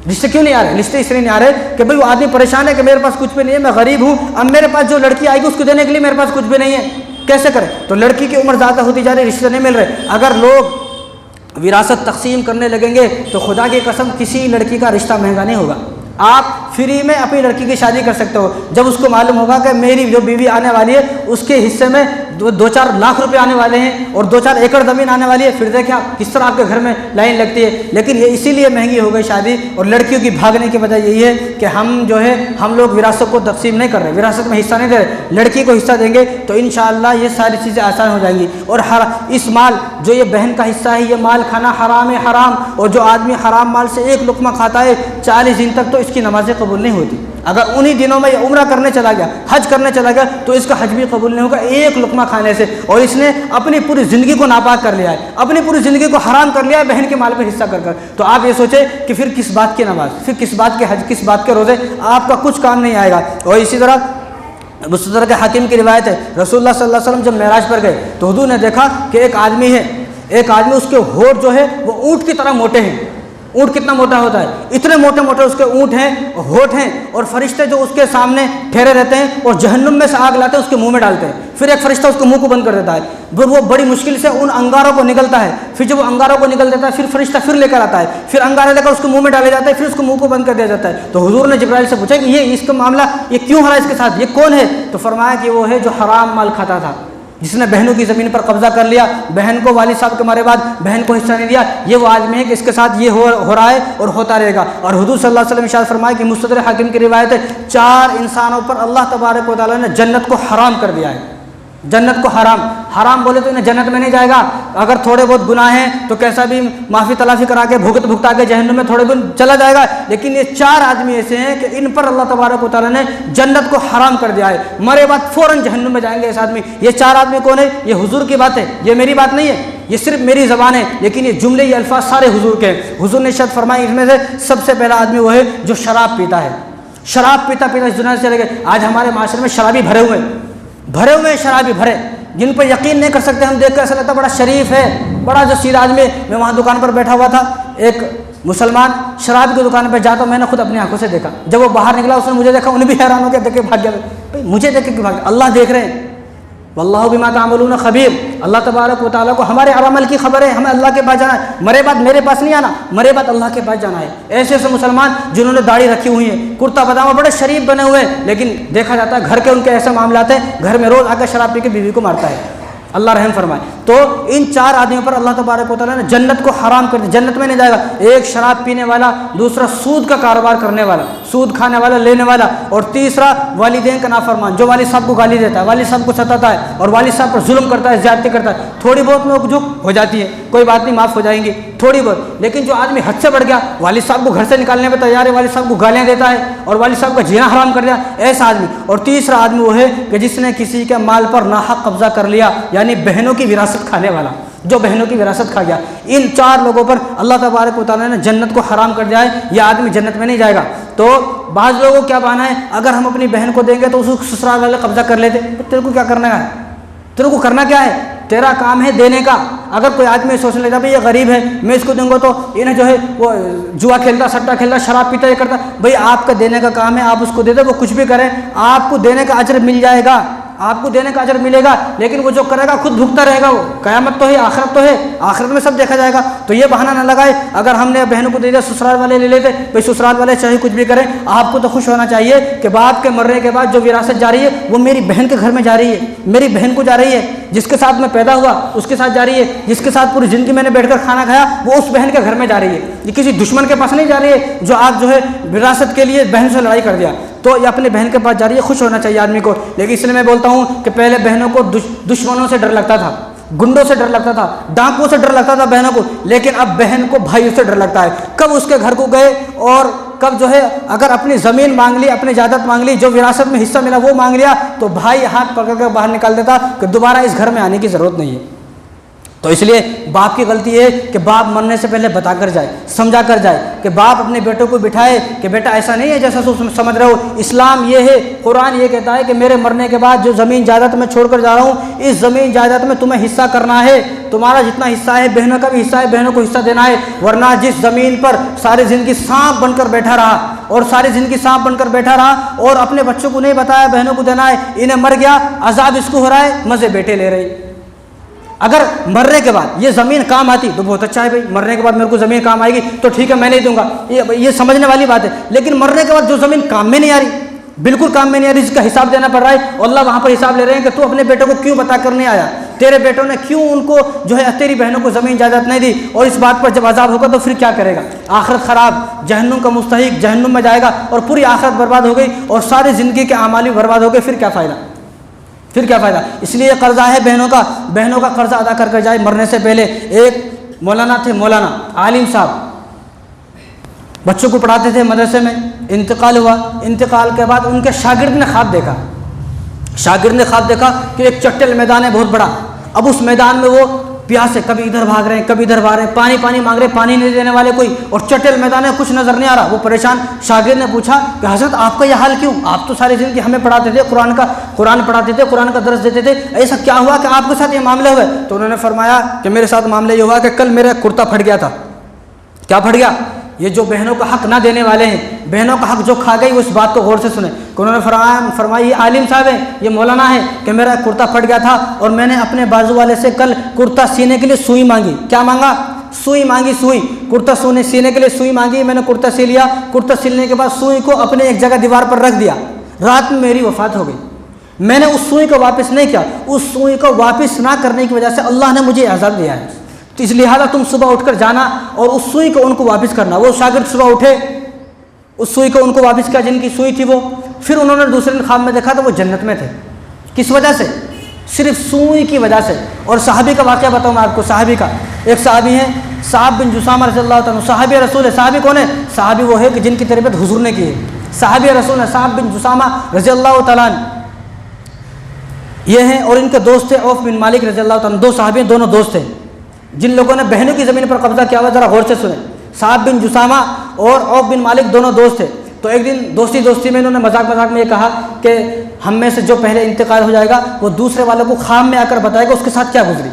رشتے کیوں نہیں آ رہے؟ رشتے اس لیے نہیں آ رہے کہ بھئی وہ آدمی پریشان ہے کہ میرے پاس کچھ بھی نہیں ہے، میں غریب ہوں، اب میرے پاس جو لڑکی آئے گی اس کو دینے کے لیے میرے پاس کچھ بھی نہیں ہے، کیسے کریں؟ تو لڑکی کی عمر زیادہ ہوتی جا رہی، رشتے نہیں مل رہے۔ اگر لوگ وراثت تقسیم کرنے لگیں گے تو خدا کی قسم کسی لڑکی کا رشتہ مہنگا نہیں ہوگا، آپ فری میں اپنی لڑکی کی شادی کر سکتے ہو۔ جب اس کو معلوم ہوگا کہ میری جو بیوی آنے والی ہے اس کے حصے میں 2-4 لاکھ روپے آنے والے ہیں اور 2-4 ایکڑ زمین آنے والی ہے، پھر دیکھیں آپ کس طرح آپ کے گھر میں لائن لگتی ہے۔ لیکن یہ اسی لیے مہنگی ہو گئی شادی، اور لڑکیوں کی بھاگنے کی وجہ یہی ہے کہ ہم لوگ وراثت کو تقسیم نہیں کر رہے، وراثت میں حصہ نہیں دے رہے، لڑکی کو حصہ دیں گے تو انشاءاللہ یہ ساری چیزیں آسان ہو جائیں گی۔ اور اس مال جو یہ بہن کا حصہ ہے، یہ مال کھانا حرام ہے، حرام، اور جو آدمی حرام مال سے ایک لقمہ کھاتا ہے 40 دن تک تو اس کی نمازیں قبول نہیں ہوتی۔ اگر انہی دنوں میں یہ عمرہ کرنے چلا گیا، حج کرنے چلا گیا تو اس کا حج بھی قبول نہیں ہوگا ایک لقمہ کھانے سے، اور اس نے اپنی پوری زندگی کو ناپاک کر لیا ہے، اپنی پوری زندگی کو حرام کر لیا ہے بہن کے مال پہ حصہ کر۔ تو آپ یہ سوچیں کہ پھر کس بات کی نماز، پھر کس بات کے حج، کس بات کے روزے، آپ کا کچھ کام نہیں آئے گا۔ اور اسی طرح مستدرک کے حاکم کی روایت ہے، رسول اللہ صلی اللہ علیہ وسلم جب معراج پر گئے تو حضور نے دیکھا کہ ایک آدمی ہے، اس کے ہونٹ جو ہے وہ اونٹ کی طرح موٹے ہیں، اونٹ کتنا موٹا ہوتا ہے، اتنے موٹے موٹے اس کے اونٹ ہیں، ہونٹ ہیں، اور فرشتے جو اس کے سامنے ٹھہرے رہتے ہیں اور جہنم میں سے آگ لاتے ہیں اس کے منہ میں ڈالتے ہیں، پھر ایک فرشتہ اس کے منہ کو بند کر دیتا ہے، پھر وہ بڑی مشکل سے ان انگاروں کو نکلتا ہے، پھر جب وہ انگاروں کو نکل دیتا ہے پھر فرشتہ پھر لے کر آتا ہے، پھر انگارے لے کر اس کے منہ میں ڈالے جاتے ہیں، پھر اس کو منہ کو بند کر دیا جاتا ہے۔ تو حضور نے جبرائیل سے پوچھا کہ یہ اس کا معاملہ یہ کیوں ہو رہا ہے اس کے ساتھ، یہ کون ہے؟ تو فرمایا کہ وہ ہے جو حرام مال کھاتا تھا، جس نے بہنوں کی زمین پر قبضہ کر لیا، بہن کو والد صاحب کے مرے بعد بہن کو حصہ نہیں دیا، یہ وہ آدمی ہے کہ اس کے ساتھ یہ ہو رہا ہے اور ہوتا رہے گا۔ اور حضور صلی اللہ علیہ وسلم ارشاد فرمایا کہ مستدرک حاکم کی روایت ہے، 4 انسانوں پر اللہ تبارک و تعالیٰ نے جنت کو حرام کر دیا ہے، جنت کو حرام بولے تو انہیں جنت میں نہیں جائے گا، اگر تھوڑے بہت گناہ ہیں تو کیسا بھی معافی تلافی کرا کے بھگتا کے جہنم میں تھوڑے دن چلا جائے گا، لیکن یہ 4 آدمی ایسے ہیں کہ ان پر اللہ تبارک و تعالیٰ نے جنت کو حرام کر دیا ہے، مرے بعد فوراً جہنم میں جائیں گے اس آدمی۔ یہ 4 آدمی کون ہے؟ یہ حضور کی بات ہے، یہ میری بات نہیں ہے، یہ صرف میری زبان ہے، لیکن یہ جملے یہ الفاظ سارے حضور کے ہیں۔ حضور نے ارشاد فرمایا اس میں سے سب سے پہلا آدمی وہ ہے جو شراب پیتا ہے، شراب پیتا پیتا اس دنیا سے چلے گئے۔ آج ہمارے معاشرے میں شرابی بھرے ہوئے ہیں، شرابی بھرے، جن پر یقین نہیں کر سکتے، ہم دیکھ کر ایسا لگتا ہے بڑا شریف ہے، بڑا جو سیدھا آدمی ہے۔ میں وہاں دکان پر بیٹھا ہوا تھا، ایک مسلمان شراب کی دکان پہ جاتا، میں نے خود اپنی آنکھوں سے دیکھا، جب وہ باہر نکلا اس نے مجھے دیکھا، انہیں بھی حیران ہو کے دیکھ کے بھاگ گیا۔ بھائی مجھے دیکھ کے بھاگ گیا، اللہ دیکھ رہے ہیں، واللہ بما تعملون خبیر، اللہ تبارک و تعالیٰ کو ہمارے عمل کی خبر ہے، ہمیں اللہ کے پاس جانا ہے، مرے بعد میرے پاس نہیں آنا، مرے بعد اللہ کے پاس جانا ہے۔ ایسے ایسے مسلمان جنہوں نے داڑھی رکھی ہوئی ہے، کرتا پاجامہ، بڑے شریف بنے ہوئے ہیں، لیکن دیکھا جاتا ہے گھر کے ان کے ایسے معاملات ہیں، گھر میں روز آ کر شراب پی کے بیوی کو مارتا ہے، اللہ رحم فرمائے۔ تو ان 4 آدمیوں پر اللہ تبارک و تعالیٰ نے جنت کو حرام کر دیا، جنت میں نہیں جائے گا۔ ایک شراب پینے والا، دوسرا سود کا کاروبار کرنے والا، سود کھانے والا، لینے والا، اور تیسرا والدین کا نافرمان، جو والد صاحب کو گالی دیتا ہے، والد صاحب کو ستاتا ہے اور والد صاحب پر ظلم کرتا ہے، زیادتی کرتا ہے۔ تھوڑی بہت نوک جھوک ہو جاتی ہے، کوئی بات نہیں، معاف ہو جائیں گی تھوڑی بہت، لیکن جو آدمی حد سے بڑھ گیا، والد صاحب کو گھر سے نکالنے میں تیار ہے، والد صاحب کو گالیاں دیتا ہے اور والد صاحب کا جینا حرام کر دیا، ایسا آدمی۔ اور تیسرا آدمی وہ ہے کہ جس نے کسی کے مال پر ناحق قبضہ کر لیا، یعنی بہنوں کی وراثت کھانے والا، جو بہنوں کی وراثت کھا گیا۔ ان 4 لوگوں پر اللہ تبارک و تعالیٰ نے جنت کو حرام کر دیا ہے، یہ آدمی جنت میں نہیں جائے گا۔ تو بعض لوگوں کو کیا بہانا ہے، اگر ہم اپنی بہن کو دیں گے تو اس کو سسرال والے قبضہ کر لیتے، تیرے کو کیا کرنا ہے، تیرے کو کرنا کیا ہے، تیرا کام ہے دینے کا۔ اگر کوئی آدمی سوچنے لگتا بھائی یہ غریب ہے، میں اس کو دوں گا تو انہیں جو ہے وہ جوا کھیلتا، سٹا کھیلتا، شراب پیتا، یہ کرتا، بھائی آپ کا دینے کا کام ہے، آپ اس کو دے دیں، وہ کچھ بھی کریں، آپ کو دینے کا اجر مل جائے گا، آپ کو دینے کا اجر ملے گا، لیکن وہ جو کرے گا خود بھگتا رہے گا، وہ قیامت تو ہے، آخرت تو ہے، آخرت میں سب دیکھا جائے گا۔ تو یہ بہانہ نہ لگائے، اگر ہم نے بہنوں کو دے دیا سسرال والے لے لیتے، بھائی سسرال والے چاہے کچھ بھی کریں، آپ کو تو خوش ہونا چاہیے کہ باپ کے مرنے کے بعد جو وراثت جا رہی ہے وہ میری بہن کے گھر میں جا رہی ہے، میری بہن کو جا رہی ہے، جس کے ساتھ میں پیدا ہوا اس کے ساتھ جا رہی ہے، جس کے ساتھ پوری زندگی میں نے بیٹھ کر کھانا کھایا وہ اس بہن کے گھر میں جا رہی ہے، یہ کسی دشمن کے پاس نہیں جا رہی ہے جو آپ جو ہے وراثت کے لیے بہن سے لڑائی کر دیا، تو یہ اپنے بہن کے پاس جا رہی ہے، خوش ہونا چاہیے آدمی کو۔ لیکن اس لیے میں بولتا ہوں کہ پہلے بہنوں کو دشمنوں سے ڈر لگتا تھا، گنڈوں سے ڈر لگتا تھا، ڈاکوؤں سے ڈر لگتا تھا بہنوں کو، لیکن اب بہن کو بھائیوں سے ڈر لگتا ہے۔ کب اس کے گھر کو گئے اور کب جو ہے اگر اپنی زمین مانگ لی، اپنی جائیداد مانگ لی، جو وراثت میں حصہ ملا وہ مانگ لیا، تو بھائی ہاتھ پکڑ کر باہر نکال دیتا کہ دوبارہ اس گھر میں آنے کی ضرورت نہیں ہے۔ تو اس لیے باپ کی غلطی ہے کہ باپ مرنے سے پہلے بتا کر جائے، سمجھا کر جائے، کہ باپ اپنے بیٹوں کو بٹھائے کہ بیٹا ایسا نہیں ہے جیسا سمجھ رہے ہو، اسلام یہ ہے، قرآن یہ کہتا ہے کہ میرے مرنے کے بعد جو زمین جائیداد میں چھوڑ کر جا رہا ہوں، اس زمین جائیداد میں تمہیں حصہ کرنا ہے، تمہارا جتنا حصہ ہے بہنوں کا بھی حصہ ہے، بہنوں کو حصہ دینا ہے، ورنہ جس زمین پر ساری زندگی سانپ بن کر بیٹھا رہا اور ساری زندگی سانپ بن کر بیٹھا رہا اور اپنے بچوں کو نہیں بتایا بہنوں کو دینا ہے، انہیں مر گیا، عذاب اس کو ہو رہا ہے، مزے بیٹے لے رہے۔ اگر مرنے کے بعد یہ زمین کام آتی تو بہت اچھا ہے، بھائی مرنے کے بعد میرے کو زمین کام آئے گی تو ٹھیک ہے میں نہیں دوں گا، یہ سمجھنے والی بات ہے۔ لیکن مرنے کے بعد جو زمین کام میں نہیں آ رہی، بالکل کام میں نہیں آ رہی، جس کا حساب دینا پڑ رہا ہے، اور اللہ وہاں پر حساب لے رہے ہیں کہ تو اپنے بیٹوں کو کیوں بتا کر نہیں آیا، تیرے بیٹوں نے کیوں ان کو جو ہے تیری بہنوں کو زمین جائیداد نہیں دی، اور اس بات پر جب عذاب ہوگا تو پھر کیا کرے گا، آخرت خراب، جہنم کا مستحق، جہنم میں جائے گا اور پوری آخرت برباد ہو گئی اور ساری زندگی کے اعمال بھی برباد ہو گئے، پھر کیا فائدہ، پھر کیا فائدہ۔ اس لیے یہ قرضہ ہے بہنوں کا قرضہ ادا کر جائے مرنے سے پہلے۔ ایک مولانا تھے، مولانا عالم صاحب، بچوں کو پڑھاتے تھے مدرسے میں، انتقال ہوا، انتقال کے بعد ان کے شاگرد نے خواب دیکھا کہ ایک چٹیل میدان ہے بہت بڑا، اب اس میدان میں وہ پیاسے کبھی ادھر بھاگ رہے ہیں، کبھی ادھر بھاگ رہے ہیں، پانی مانگ رہے ہیں، پانی نہیں دینے والے کوئی، اور چٹیل میدان ہے، کچھ نظر نہیں آ رہا، وہ پریشان۔ شاگرد نے پوچھا کہ حضرت آپ کا یہ حال کیوں، آپ تو ساری زندگی ہمیں پڑھاتے تھے، قرآن پڑھاتے تھے، قرآن کا درس دیتے تھے، ایسا کیا ہوا کہ آپ کے ساتھ یہ معاملہ ہوا؟ تو انہوں نے فرمایا کہ میرے ساتھ معاملہ یہ ہوا کہ کل میرا کرتا پھٹ گیا تھا۔ کیا پھٹ گیا؟ یہ جو بہنوں کا حق نہ دینے والے ہیں، بہنوں کا حق جو کھا گئی، اس بات کو غور سے سنیں کہ انہوں نے فرمایا یہ عالم صاحب ہے، یہ مولانا ہے کہ میرا کرتا پھٹ گیا تھا اور میں نے اپنے بازو والے سے کل کرتا سینے کے لیے سوئی مانگی۔ کیا مانگا؟ سوئی مانگی، سوئی، کرتا سینے کے لیے سوئی مانگی، میں نے کرتا سی لیا، کرتا سلنے کے بعد سوئی کو اپنے ایک جگہ دیوار پر رکھ دیا، رات میں میری وفات ہو گئی۔ میں نے اس سوئی کو واپس نہیں کیا، اس سوئی کو واپس نہ کرنے کی وجہ سے اللہ نے مجھے عذاب دیا ہے، تو اس لہٰذا تم صبح اٹھ کر جانا اور اس سوئی کو ان کو واپس کرنا۔ وہ شاگرد صبح اٹھے، اس سوئی کو ان کو واپس کیا جن کی سوئی تھی وہ، پھر انہوں نے دوسرے دن خواب میں دیکھا تو وہ جنت میں تھے۔ کس وجہ سے؟ صرف سوئی کی وجہ سے۔ اور صحابی کا واقعہ بتاؤں میں آپ کو، صحابی کا، ایک صحابی ہیں صاحب بن جسامہ رضی اللہ تعالیٰ عنہ، صحابی رسول ہے۔ صحابی کون ہے؟ صحابی وہ ہے کہ جن کی تربیت حضور نے کی ہے، صحابی رسول ہے، صاحب بن جسامہ رضی اللہ تعالیٰ عنہ یہ ہیں، اور ان کے دوست تھے عوف بن مالک رضی اللہ تعالیٰ عنہ۔ دو صحابی ہیں، دونوں دوست تھے جن لوگوں نے بہنوں کی زمین پر قبضہ کیا ہوا، ذرا غور سے سنیں۔ صاحب بن جسامہ اور عوف بن مالک دونوں دوست تھے، تو ایک دن دوستی میں انہوں نے مذاق میں یہ کہا کہ ہم میں سے جو پہلے انتقال ہو جائے گا وہ دوسرے والوں کو خواب میں آ کر بتائے گا اس کے ساتھ کیا گزری۔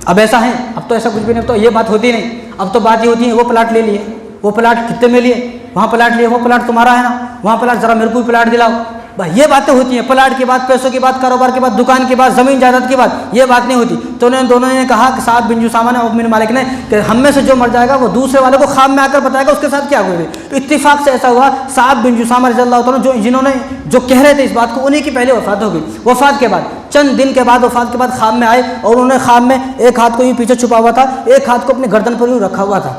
اب ایسا ہے، اب تو ایسا کچھ بھی نہیں، تو یہ بات ہوتی نہیں، اب تو بات یہ ہوتی ہے وہ پلاٹ لے لیے، وہ پلاٹ کتنے میں لیے، وہاں پلاٹ لیے، وہ پلاٹ تمہارا ہے نا، وہاں پلاٹ ذرا میرے کو بھی پلاٹ دلاؤ۔ بھائی یہ باتیں ہوتی ہیں، پلاٹ کی بات، پیسوں کی بات، کاروبار کی بات، دکان کی بات، زمین جائیداد کی بات، یہ بات نہیں ہوتی۔ تو انہوں نے دونوں نے کہا کہ صاحب بن جسامہ نے، عوف بن مالک نے، کہ ہم میں سے جو مر جائے گا وہ دوسرے والے کو خواب میں آ کر بتائے گا اس کے ساتھ کیا گزری۔ تو اتفاق سے ایسا ہوا، صاحب بن جسامہ رضی اللہ تعالیٰ جنہوں نے جو کہہ رہے تھے اس بات کو، انہیں کی پہلے وفات ہو گئی۔ وفات کے بعد چند دن کے بعد، وفات کے بعد خواب میں آئے اور انہوں نے خواب میں ایک ہاتھ کو یوں پیچھے چھپا ہوا تھا، ایک ہاتھ کو اپنی گردن پر یوں رکھا ہوا تھا۔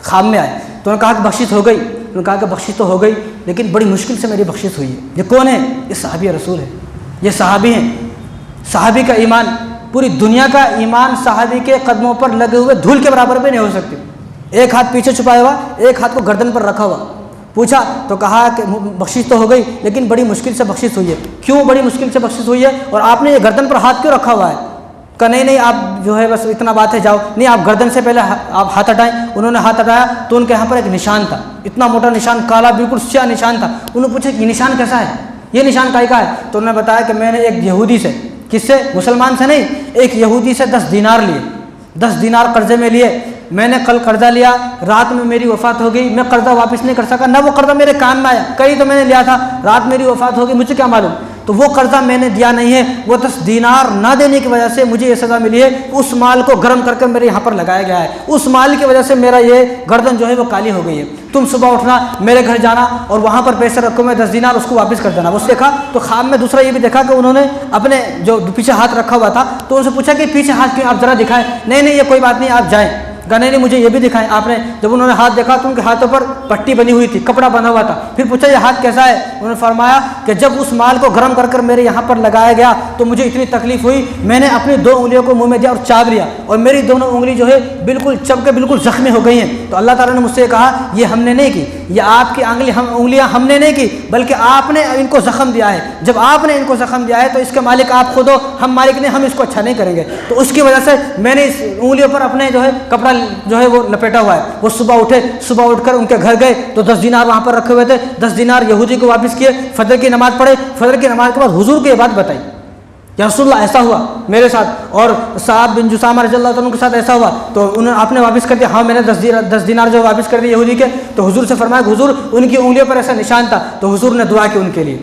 خواب میں آئے تو انہوں نے کہا کہ بخشش ہو گئی، انہوں نے کہا کہ بخشش تو ہو گئی لیکن بڑی مشکل سے میری بخشش ہوئی ہے۔ یہ کون ہے؟ یہ صحابی رسول ہے، یہ صحابی ہیں۔ صحابی کا ایمان، پوری دنیا کا ایمان صحابی کے قدموں پر لگے ہوئے دھول کے برابر بھی نہیں ہو سکتی۔ ایک ہاتھ پیچھے چھپایا ہوا، ایک ہاتھ کو گردن پر رکھا ہوا۔ پوچھا تو کہا کہ بخشش تو ہو گئی لیکن بڑی مشکل سے بخشش ہوئی ہے۔ کیوں بڑی مشکل سے بخشش ہوئی ہے اور آپ نے یہ گردن پر ہاتھ کیوں رکھا ہوا ہے؟ کہ نہیں آپ جو ہے بس اتنا بات ہے، جاؤ، نہیں آپ گردن سے پہلے آپ ہاتھ ہٹائیں۔ انہوں نے ہاتھ ہٹایا تو ان کے یہاں پر ایک نشان تھا، اتنا موٹا نشان، کالا بالکل سیاہ نشان تھا۔ انہوں نے پوچھا یہ نشان کیسا ہے، یہ نشان کائی کا ہے؟ تو انہوں نے بتایا کہ میں نے ایک یہودی سے، کس سے؟ مسلمان سے نہیں، ایک یہودی سے 10 دینار لیے، 10 دینار قرضے میں لیے۔ میں نے کل قرضہ لیا، رات میں میری وفات ہو گئی، میں قرضہ واپس نہیں کر سکا، نہ وہ قرضہ میرے کام میں آیا، کہیں تو میں نے لیا تھا، رات میری وفات ہو گئی، مجھے کیا معلوم، تو وہ قرضہ میں نے دیا نہیں ہے، وہ 10 دینار نہ دینے کی وجہ سے مجھے یہ سزا ملی ہے، اس مال کو گرم کر کے میرے یہاں پر لگایا گیا ہے، اس مال کی وجہ سے میرا یہ گردن جو ہے وہ کالی ہو گئی ہے۔ تم صبح اٹھنا، میرے گھر جانا اور وہاں پر پیسے رکھو، میں 10 دینار اس کو واپس کر دینا۔ اس نے کہا تو خواب میں دوسرا یہ بھی دیکھا کہ انہوں نے اپنے جو پیچھے ہاتھ رکھا ہوا تھا تو ان سے پوچھا کہ پیچھے ہاتھ کیوں، آپ ذرا دکھائیں۔ نہیں یہ کوئی بات نہیں، آپ جائیں۔ نہیں مجھے یہ بھی دکھائیں۔ آپ نے جب انہوں نے ہاتھ دیکھا تو ان کے ہاتھوں پر پٹی بنی ہوئی تھی، کپڑا بنا ہوا تھا۔ پھر پوچھا یہ ہاتھ کیسا ہے؟ انہوں نے فرمایا کہ جب اس مال کو گرم کر کر میرے یہاں پر لگایا گیا تو مجھے اتنی تکلیف ہوئی، میں نے اپنی 2 انگلیوں کو منہ میں دیا اور چاٹ لیا اور میری دونوں انگلی جو ہے بالکل چب کے بالکل زخمی ہو گئی ہیں۔ تو اللہ تعالیٰ نے مجھ سے کہا یہ ہم نے نہیں کی، یہ آپ کی انگلیاں ہم نے نہیں کی بلکہ آپ نے ان کو زخم دیا ہے۔ جب آپ نے ان کو زخم دیا ہے تو اس کے مالک آپ خود ہو، ہم مالک نہیں، ہم اس کو اچھا نہیں کریں گے۔ تو اس کی وجہ سے میں نے اس انگلیوں پر اپنے جو ہے کپڑا جو ہے وہ لپیٹا ہوا ہے۔ وہ صبح اٹھے، صبح اٹھ کر ان کے گھر گئے تو 10 دینار وہاں پر رکھے ہوئے تھے، 10 دینار یہودی کو واپس کیے، فجر کی نماز پڑھے، فجر کی نماز کے بعد حضور کو یہ بات بتائی یا رسول اللہ ایسا ہوا میرے ساتھ اور صاحب بن جسامہ رضی اللہ عنہ کے ساتھ ایسا ہوا، تو انہوں نے آپ نے واپس کر دیا؟ ہاں میں نے 10 دینار جو واپس کر دیے یہودی کے۔ تو حضور سے فرمایا کہ حضور ان کی انگلیوں پر ایسا نشان تھا، تو حضور نے دعا کی ان کے لیے،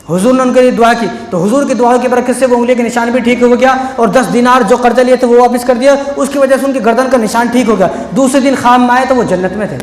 حضور نے ان کے لیے دعا کی، تو حضور کی دعا کی برکت سے وہ انگلی کے نشان بھی ٹھیک ہو گیا اور 10 دینار جو قرضے لیے تھے وہ واپس کر دیا، اس کی وجہ سے ان کی گردن کا نشان ٹھیک ہو گیا۔ دوسرے دن خواب میں آئے تو وہ جنت میں تھے۔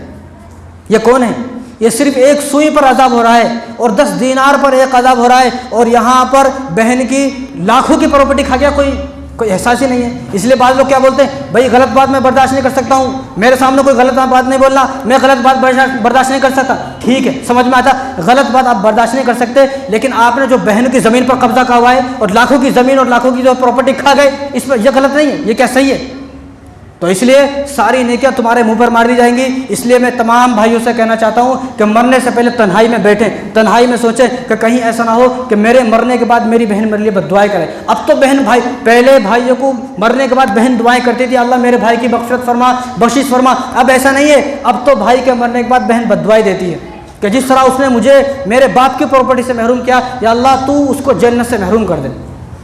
یہ کون ہے؟ یہ صرف ایک سوئی پر عذاب ہو رہا ہے اور 10 دینار پر ایک عذاب ہو رہا ہے، اور یہاں پر بہن کی لاکھوں کی پراپرٹی کھا گیا، کوئی احساس ہی نہیں ہے۔ اس لیے بعض لوگ کیا بولتے ہیں، بھائی غلط بات میں برداشت نہیں کر سکتا ہوں، میرے سامنے کوئی غلط بات نہیں بولنا، میں غلط بات برداشت نہیں کر سکتا۔ ٹھیک ہے، سمجھ میں آتا، غلط بات آپ برداشت نہیں کر سکتے، لیکن آپ نے جو بہن کی زمین پر قبضہ کیا ہوا ہے اور لاکھوں کی زمین اور لاکھوں کی جو پراپرٹی کھا گئے، اس پر یہ غلط نہیں ہے، یہ کیا صحیح ہے؟ تو اس لیے ساری نیکیاں تمہارے منہ پر مار دی جائیں گی۔ اس لیے میں تمام بھائیوں سے کہنا چاہتا ہوں کہ مرنے سے پہلے تنہائی میں بیٹھیں، تنہائی میں سوچیں کہ کہیں ایسا نہ ہو کہ میرے مرنے کے بعد میری بہن میرے لیے بد دعائیں کرے۔ اب تو بہن بھائی، پہلے بھائیوں کو مرنے کے بعد بہن دعائیں کرتی تھی، اللہ میرے بھائی کی مغفرت فرما، بخشش فرما۔ اب ایسا نہیں ہے، اب تو بھائی کے مرنے کے بعد بہن بد دعائیں دیتی ہے کہ جس طرح اس نے مجھے میرے باپ کی پراپرٹی سے محروم کیا، یا اللہ تو اس کو جنت سے محروم کر دے۔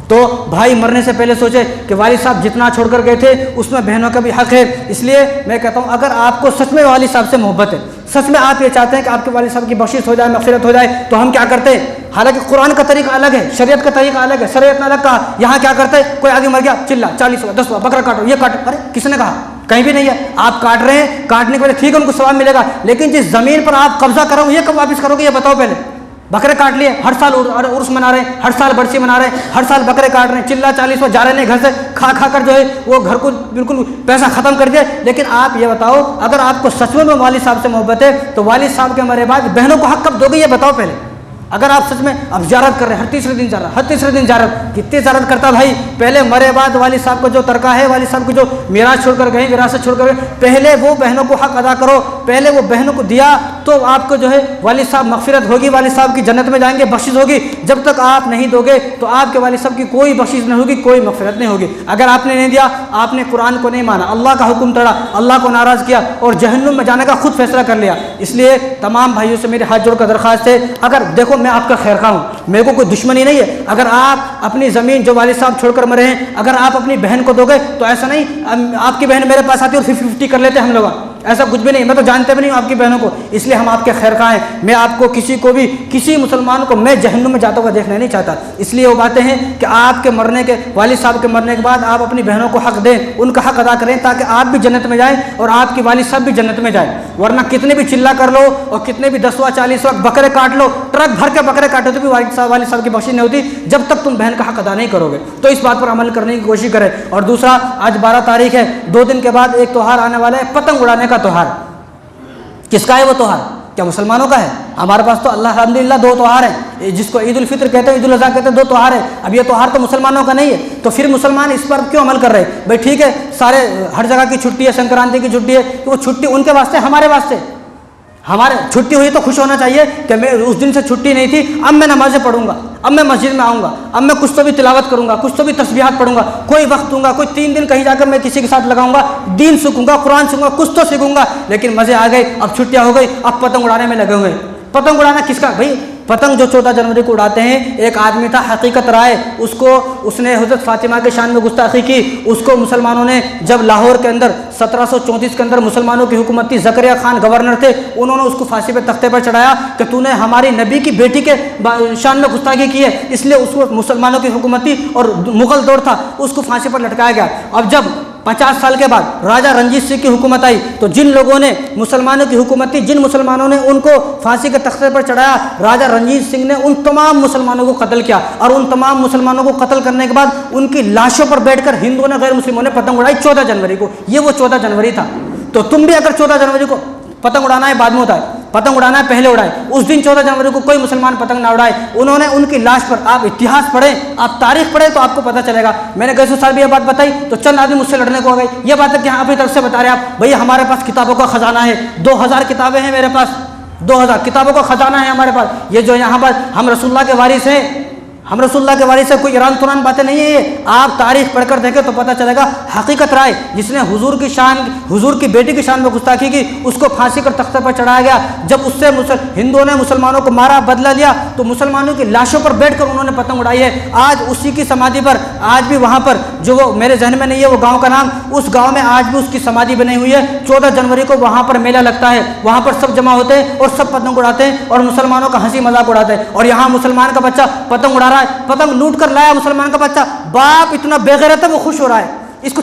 تو بھائی مرنے سے پہلے سوچے کہ والد صاحب جتنا چھوڑ کر گئے تھے اس میں بہنوں کا بھی حق ہے. اس لیے میں کہتا ہوں اگر آپ کو سچ میں والد صاحب سے محبت ہے, سچ میں آپ یہ چاہتے ہیں کہ آپ کے والد صاحب کی بخشش ہو جائے, مغفرت ہو جائے, تو ہم کیا کرتے ہیں, حالانکہ قرآن کا طریقہ الگ ہے, شریعت کا طریقہ الگ ہے, شریعت نے الگ کہا, یہاں کیا کرتے ہیں, کوئی آدمی مر گیا چلا 40 ہوا 10 ہوا بکرا کاٹو, یہ کاٹو, ارے کس نے کہا, کہیں بھی نہیں ہے. آپ کاٹ رہے ہیں, کاٹنے کے بعد ٹھیک ہے ان کو ثواب ملے گا, لیکن جس زمین پر آپ قبضہ کرو یہ کب واپس کرو گے, یہ بتاؤ پہلے. بکرے کاٹ لیے, ہر سال عرس منا رہے ہیں, ہر سال برسی منا رہے ہیں, ہر سال بکرے کاٹ رہے ہیں, چلا 40 جا رہے ہیں گھر سے, کھا کھا کر جو ہے وہ گھر کو بالکل پیسہ ختم کر دیا. لیکن آپ یہ بتاؤ اگر آپ کو سچ میں والد صاحب سے محبت ہے تو والد صاحب کے مرے بعد بہنوں کو حق کب دو گے, یہ بتاؤ پہلے. اگر آپ سچ میں اب زیارت کر رہے ہیں, ہر تیسرے دن زیارت, ہر تیسرے دن زیارت, کتنی زیارت کرتا بھائی, پہلے مرے بعد والد صاحب کا جو ترکہ ہے, والد صاحب کو جو میراث چھوڑ کر گئے, وراثت چھوڑ کر گئے, پہلے وہ بہنوں کو حق ادا کرو, پہلے وہ بہنوں کو دیا تو آپ کو جو ہے والد صاحب مغفرت ہوگی, والد صاحب کی جنت میں جائیں گے, بخشش ہوگی. جب تک آپ نہیں دو گے تو آپ کے والد صاحب کی کوئی بخشش نہیں ہوگی, کوئی مغفرت نہیں ہوگی. اگر آپ نے نہیں دیا, آپ نے قرآن کو نہیں مانا, اللہ کا حکم توڑا, اللہ کو ناراض کیا اور جہنم میں جانے کا خود فیصلہ کر لیا. اس لیے تمام بھائیوں سے میرے ہاتھ جوڑ کر درخواست ہے, اگر دیکھو میں آپ کا خیر خواہ ہوں, میرے کو کوئی دشمنی نہیں ہے, اگر آپ اپنی زمین جو والد صاحب چھوڑ کر مرے ہیں اگر آپ اپنی بہن کو دو گے تو ایسا نہیں آپ کی بہن میرے پاس آتی اور 50-50 کر لیتے ہم لوگ, ایسا کچھ بھی نہیں. میں تو جانتے بھی نہیں ہوں آپ کی بہنوں کو, اس لیے ہم آپ کے خیر خواہ ہیں. میں آپ کو کسی کو بھی, کسی مسلمان کو میں جہنم میں جاتا ہوا دیکھنا نہیں چاہتا. اس لیے وہ باتیں ہیں کہ آپ کے مرنے کے, والد صاحب کے مرنے کے بعد آپ اپنی بہنوں کو حق دیں, ان کا حق ادا کریں تاکہ آپ بھی جنت میں جائیں اور آپ کی والد صاحب بھی جنت میں جائیں. ورنہ کتنے بھی چلا کر لو اور کتنے بھی 10 40 بکرے کاٹ لو, ٹرک بھر کے بکرے کاٹو تو بھی والد صاحب کی بخشش نہیں ہوتی جب تک تم بہن کا حق ادا نہیں کرو گے. تو اس بات پر عمل کرنے کی کوشش کریں. اور دوسرا, آج 12 تاریخ ہے, 2 دن کے بعد ایک تہوار آنے والا ہے, پتنگ اڑانے کا تہوار. کس کا ہے وہ تہوار, کیا مسلمانوں کا ہے؟ ہمارے پاس تو اللہ الحمدللہ 2 تہوار ہیں, جس کو عید الفطر کہتے ہیں, عید الاضحیٰ کہتے ہیں, 2 تہوار ہیں. اب یہ تہوار تو مسلمانوں کا نہیں ہے, تو پھر مسلمان اس پر کیوں عمل کر رہے ہیں؟ بھائی ٹھیک ہے, سارے ہر جگہ کی چھٹی ہے, سنکرانتی کی چھٹی ہے, تو وہ چھٹی ان کے واسطے, ہمارے واسطے. ہمارے چھٹی ہوئی تو خوش ہونا چاہیے کہ میں اس دن سے چھٹی نہیں تھی, اب میں نمازیں پڑھوں گا, اب میں مسجد میں آؤں گا, اب میں کچھ تو بھی تلاوت کروں گا, کچھ تو بھی تسبیحات پڑھوں گا, کوئی وقت دوں گا, کوئی 3 دن کہیں جا کر میں کسی کے ساتھ لگاؤں گا, دین سیکھوں گا, قرآن سیکھوں گا, کچھ تو سیکھوں گا. لیکن مزے آ گئے, اب چھٹیاں ہو گئی, اب پتنگ اڑانے میں لگے ہوئے. پتنگ اڑانا کس کا بھائی؟ پتنگ جو 14 جنوری کو اڑاتے ہیں, ایک آدمی تھا حقیقت رائے, اس نے حضرت فاطمہ کے شان میں گستاخی کی. اس کو مسلمانوں نے جب لاہور کے اندر 1734 کے اندر مسلمانوں کی حکومت تھی, زکریا خان گورنر تھے, انہوں نے اس کو پھانسی پہ تختے پر چڑھایا کہ تو نے ہماری نبی کی بیٹی کے شان میں گستاخی کی ہے, اس لیے اس کو مسلمانوں کی حکومت تھی اور مغل دور تھا, اس کو پھانسی پر لٹکایا گیا. اب جب 50 سال کے بعد راجہ رنجیت سنگھ کی حکومت آئی تو جن لوگوں نے مسلمانوں کی حکومت تھی, جن مسلمانوں نے ان کو پھانسی کے تختے پر چڑھایا, راجہ رنجیت سنگھ نے ان تمام مسلمانوں کو قتل کیا. اور ان تمام مسلمانوں کو قتل کرنے کے بعد ان کی لاشوں پر بیٹھ کر ہندوؤں نے, غیر مسلموں نے پتنگ اڑائی 14 جنوری کو. یہ وہ 14 جنوری تھا. تو تم بھی اگر 14 جنوری کو پتنگ اڑانا ہے, بعد میں ہوتا ہے, پتنگ اڑانا ہے پہلے اڑائے. اس دن 14 جنوری کو کوئی مسلمان پتنگ نہ اڑائے. انہوں نے ان کی لاش پر, آپ اتہاس پڑھیں, آپ تاریخ پڑھیں تو آپ کو پتہ چلے گا. میں نے گئے سال بھی یہ بات بتائی تو چند آدمی مجھ سے لڑنے کو آ گئے. یہ بات ہے کہ اپنی طرف سے بتا رہے آپ, بھائی ہمارے پاس کتابوں کا خزانہ ہے, 2000 کتابیں ہیں میرے پاس, 2000 کتابوں کا خزانہ ہے ہمارے پاس. یہ جو یہاں پر ہم رسول اللہ کے وارث ہیں, ہم رسول اللہ کے وارث سے کوئی ایران تران باتیں نہیں ہیں. یہ آپ تاریخ پڑھ کر دیکھیں تو پتہ چلے گا. حقیقت رائے جس نے حضور کی بیٹی کی شان میں گستاخی کی, اس کو پھانسی کر تختے پر چڑھایا گیا. جب اس سے ہندوؤں نے مسلمانوں کو مارا, بدلہ لیا, تو مسلمانوں کی لاشوں پر بیٹھ کر انہوں نے پتنگ اڑائی ہے. آج اسی کی سمادھی پر, آج بھی وہاں پر, جو وہ میرے ذہن میں نہیں ہے وہ گاؤں کا نام, اس گاؤں میں آج بھی اس کی سمادھی بنی ہوئی ہے. 14 جنوری کو وہاں پر میلہ لگتا ہے, وہاں پر سب جمع ہوتے ہیں اور سب پتنگ اڑاتے ہیں اور مسلمانوں کا ہنسی مذاق اڑاتے ہیں. اور یہاں مسلمان کا بچہ پتنگ اڑا رہا ہے, پتنگ لوٹ کر لایا مسلمان کا بچہ, باپ اتنا بے غیرت ہے وہ خوش ہو رہا ہے. اس کو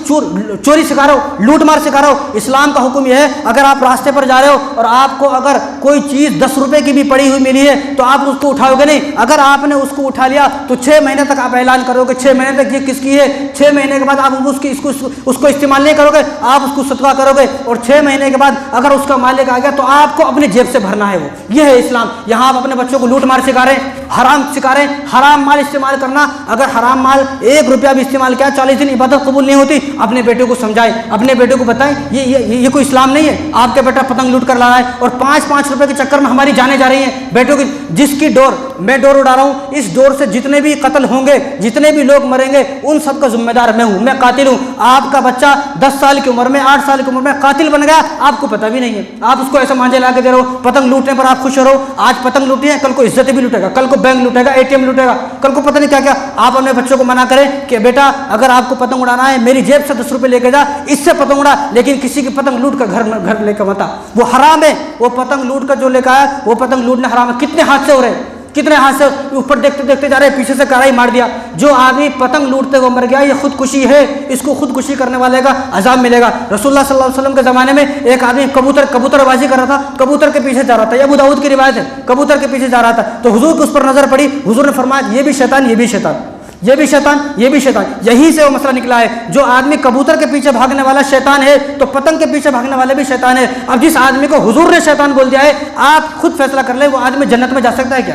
چوری سکھا رہے ہو, لوٹ مار سکھا رہے ہو. اسلام کا حکم یہ ہے, اگر آپ راستے پر جا رہے ہو اور آپ کو اگر کوئی چیز 10 روپے کی بھی پڑی ہوئی ملی ہے تو آپ اس کو اٹھاؤ گے نہیں. اگر آپ نے اس کو اٹھا لیا تو 6 مہینے تک آپ اعلان کرو گے, 6 مہینے تک یہ کس کی ہے. 6 مہینے کے بعد آپ اس کو استعمال نہیں کرو گے, آپ اس کو صدقہ کرو گے. اور 6 مہینے کے بعد اگر اس کا مالک آ گیا تو آپ کو اپنی جیب سے بھرنا ہے. وہ یہ ہے اسلام. یہاں آپ اپنے بچوں کو لوٹ مار سکھا رہے ہیں, حرام سکھا رہے ہیں, حرام مال استعمال کرنا. اگر حرام مال 1 روپیہ بھی استعمال کیا 40 دن عبادت قبول نہیں ہوتی. اپنے بیٹے کو سمجھائیں, اپنے بیٹے کو بتائیں یہ کوئی اسلام نہیں ہے. آپ کے بیٹا پتنگ لوٹ کر لا رہا ہے اور 5-5 روپے کے چکر میں ہماری جانیں جا رہی ہیں بیٹوں کی. جس کی ڈور میں ڈور اڑا رہا ہوں, اس ڈور سے جتنے بھی قتل ہوں گے, جتنے بھی لوگ مریں گے, ان سب کا ذمہ دار میں ہوں, میں قاتل ہوں. آپ کا بچہ 10 سال کی عمر میں, 8 سال کی عمر میں قاتل بن گیا, آپ کو پتہ بھی نہیں ہے. آپ اس کو ایسے مانجے لا کے دے رہے ہو, پتنگ لوٹنے پر آپ خوش ہو رہے ہو. آج پتنگ لوٹی ہے, کل کو عزت بھی لوٹے گا, کل کو بینک لوٹے گا, ATM لوٹے گا, کل کو پتہ نہیں کیا کیا. آپ اپنے بچوں کو منع کریں کہ بیٹا اگر آپ کو پتنگ اڑانا ہے میری جیب سے 10 روپے لے کے جا, اس سے پتنگ اڑا, لیکن کسی کی پتنگ لوٹ کر گھر لے کر مت آ, وہ حرام ہے. وہ پتنگ لوٹ کر جو لے کے آیا وہ پتنگ لوٹنا حرام ہے. کتنے حادثے ہو رہے ہیں, کتنے ہاتھ سے اوپر دیکھتے دیکھتے جا رہے ہیں, پیچھے سے کڑائی مار دیا. جو آدمی پتنگ لوٹتے ہوئے مر گیا یہ خودکشی ہے, اس کو خودکشی کرنے والے کا عذاب ملے گا. رسول اللہ صلی اللہ علیہ وسلم کے زمانے میں ایک آدمی کبوتر بازی کر رہا تھا, کبوتر کے پیچھے جا رہا تھا, یہ ابو داؤد کی روایت ہے, کبوتر کے پیچھے جا رہا تھا تو حضور کی اس پر نظر پڑی. حضور نے فرمایا یہ بھی شیطان, یہ بھی شیطان, یہ بھی شیطان, یہ بھی شیطان. یہیں سے وہ مسئلہ نکلا ہے, جو آدمی کبوتر کے پیچھے بھاگنے والا شیطان ہے تو پتنگ کے پیچھے بھاگنے والے بھی شیطان ہے. اب جس آدمی کو حضور نے شیطان بول دیا ہے, آپ خود فیصلہ کر لیں وہ آدمی جنت میں جا سکتا ہے کیا؟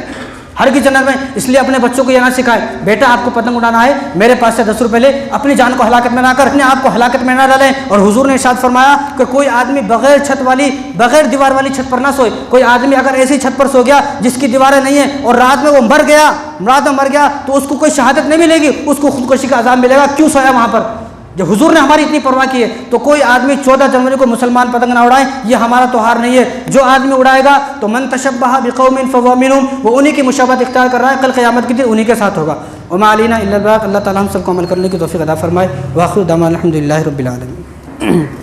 ہر کی جنت میں. اس لیے اپنے بچوں کو یہ نہ سکھائے بیٹا آپ کو پتنگ اڑانا ہے میرے پاس سے 10 روپے لے, اپنی جان کو ہلاکت میں نہ کر, اپنے آپ کو ہلاکت میں نہ ڈالیں. اور حضور نے ارشاد فرمایا کہ کوئی آدمی بغیر دیوار والی چھت پر نہ سوئے. کوئی آدمی اگر ایسی چھت پر سو گیا جس کی دیواریں نہیں ہیں اور رات میں وہ مر گیا تو اس کو کوئی شہادت نہیں ملے گی, اس کو خودکشی کا عذاب ملے گا. کیوں سویا وہاں پر؟ جب حضور نے ہماری اتنی پرواہ کی ہے تو کوئی آدمی 14 جنوری کو مسلمان پتنگ نہ اڑائیں, یہ ہمارا تہوار نہیں ہے. جو آدمی اڑائے گا تو من تشبہ بقوم فهو منهم, وہ انہی کی مشابہت اختیار کر رہا ہے, کل قیامت کے دن انہی کے ساتھ ہوگا. وما علینا الا البلاغ. اللہ تعالی ہم سب کو عمل کرنے کی توفیق عطا فرمائے. واخر دعوانا الحمد للہ رب العالمین.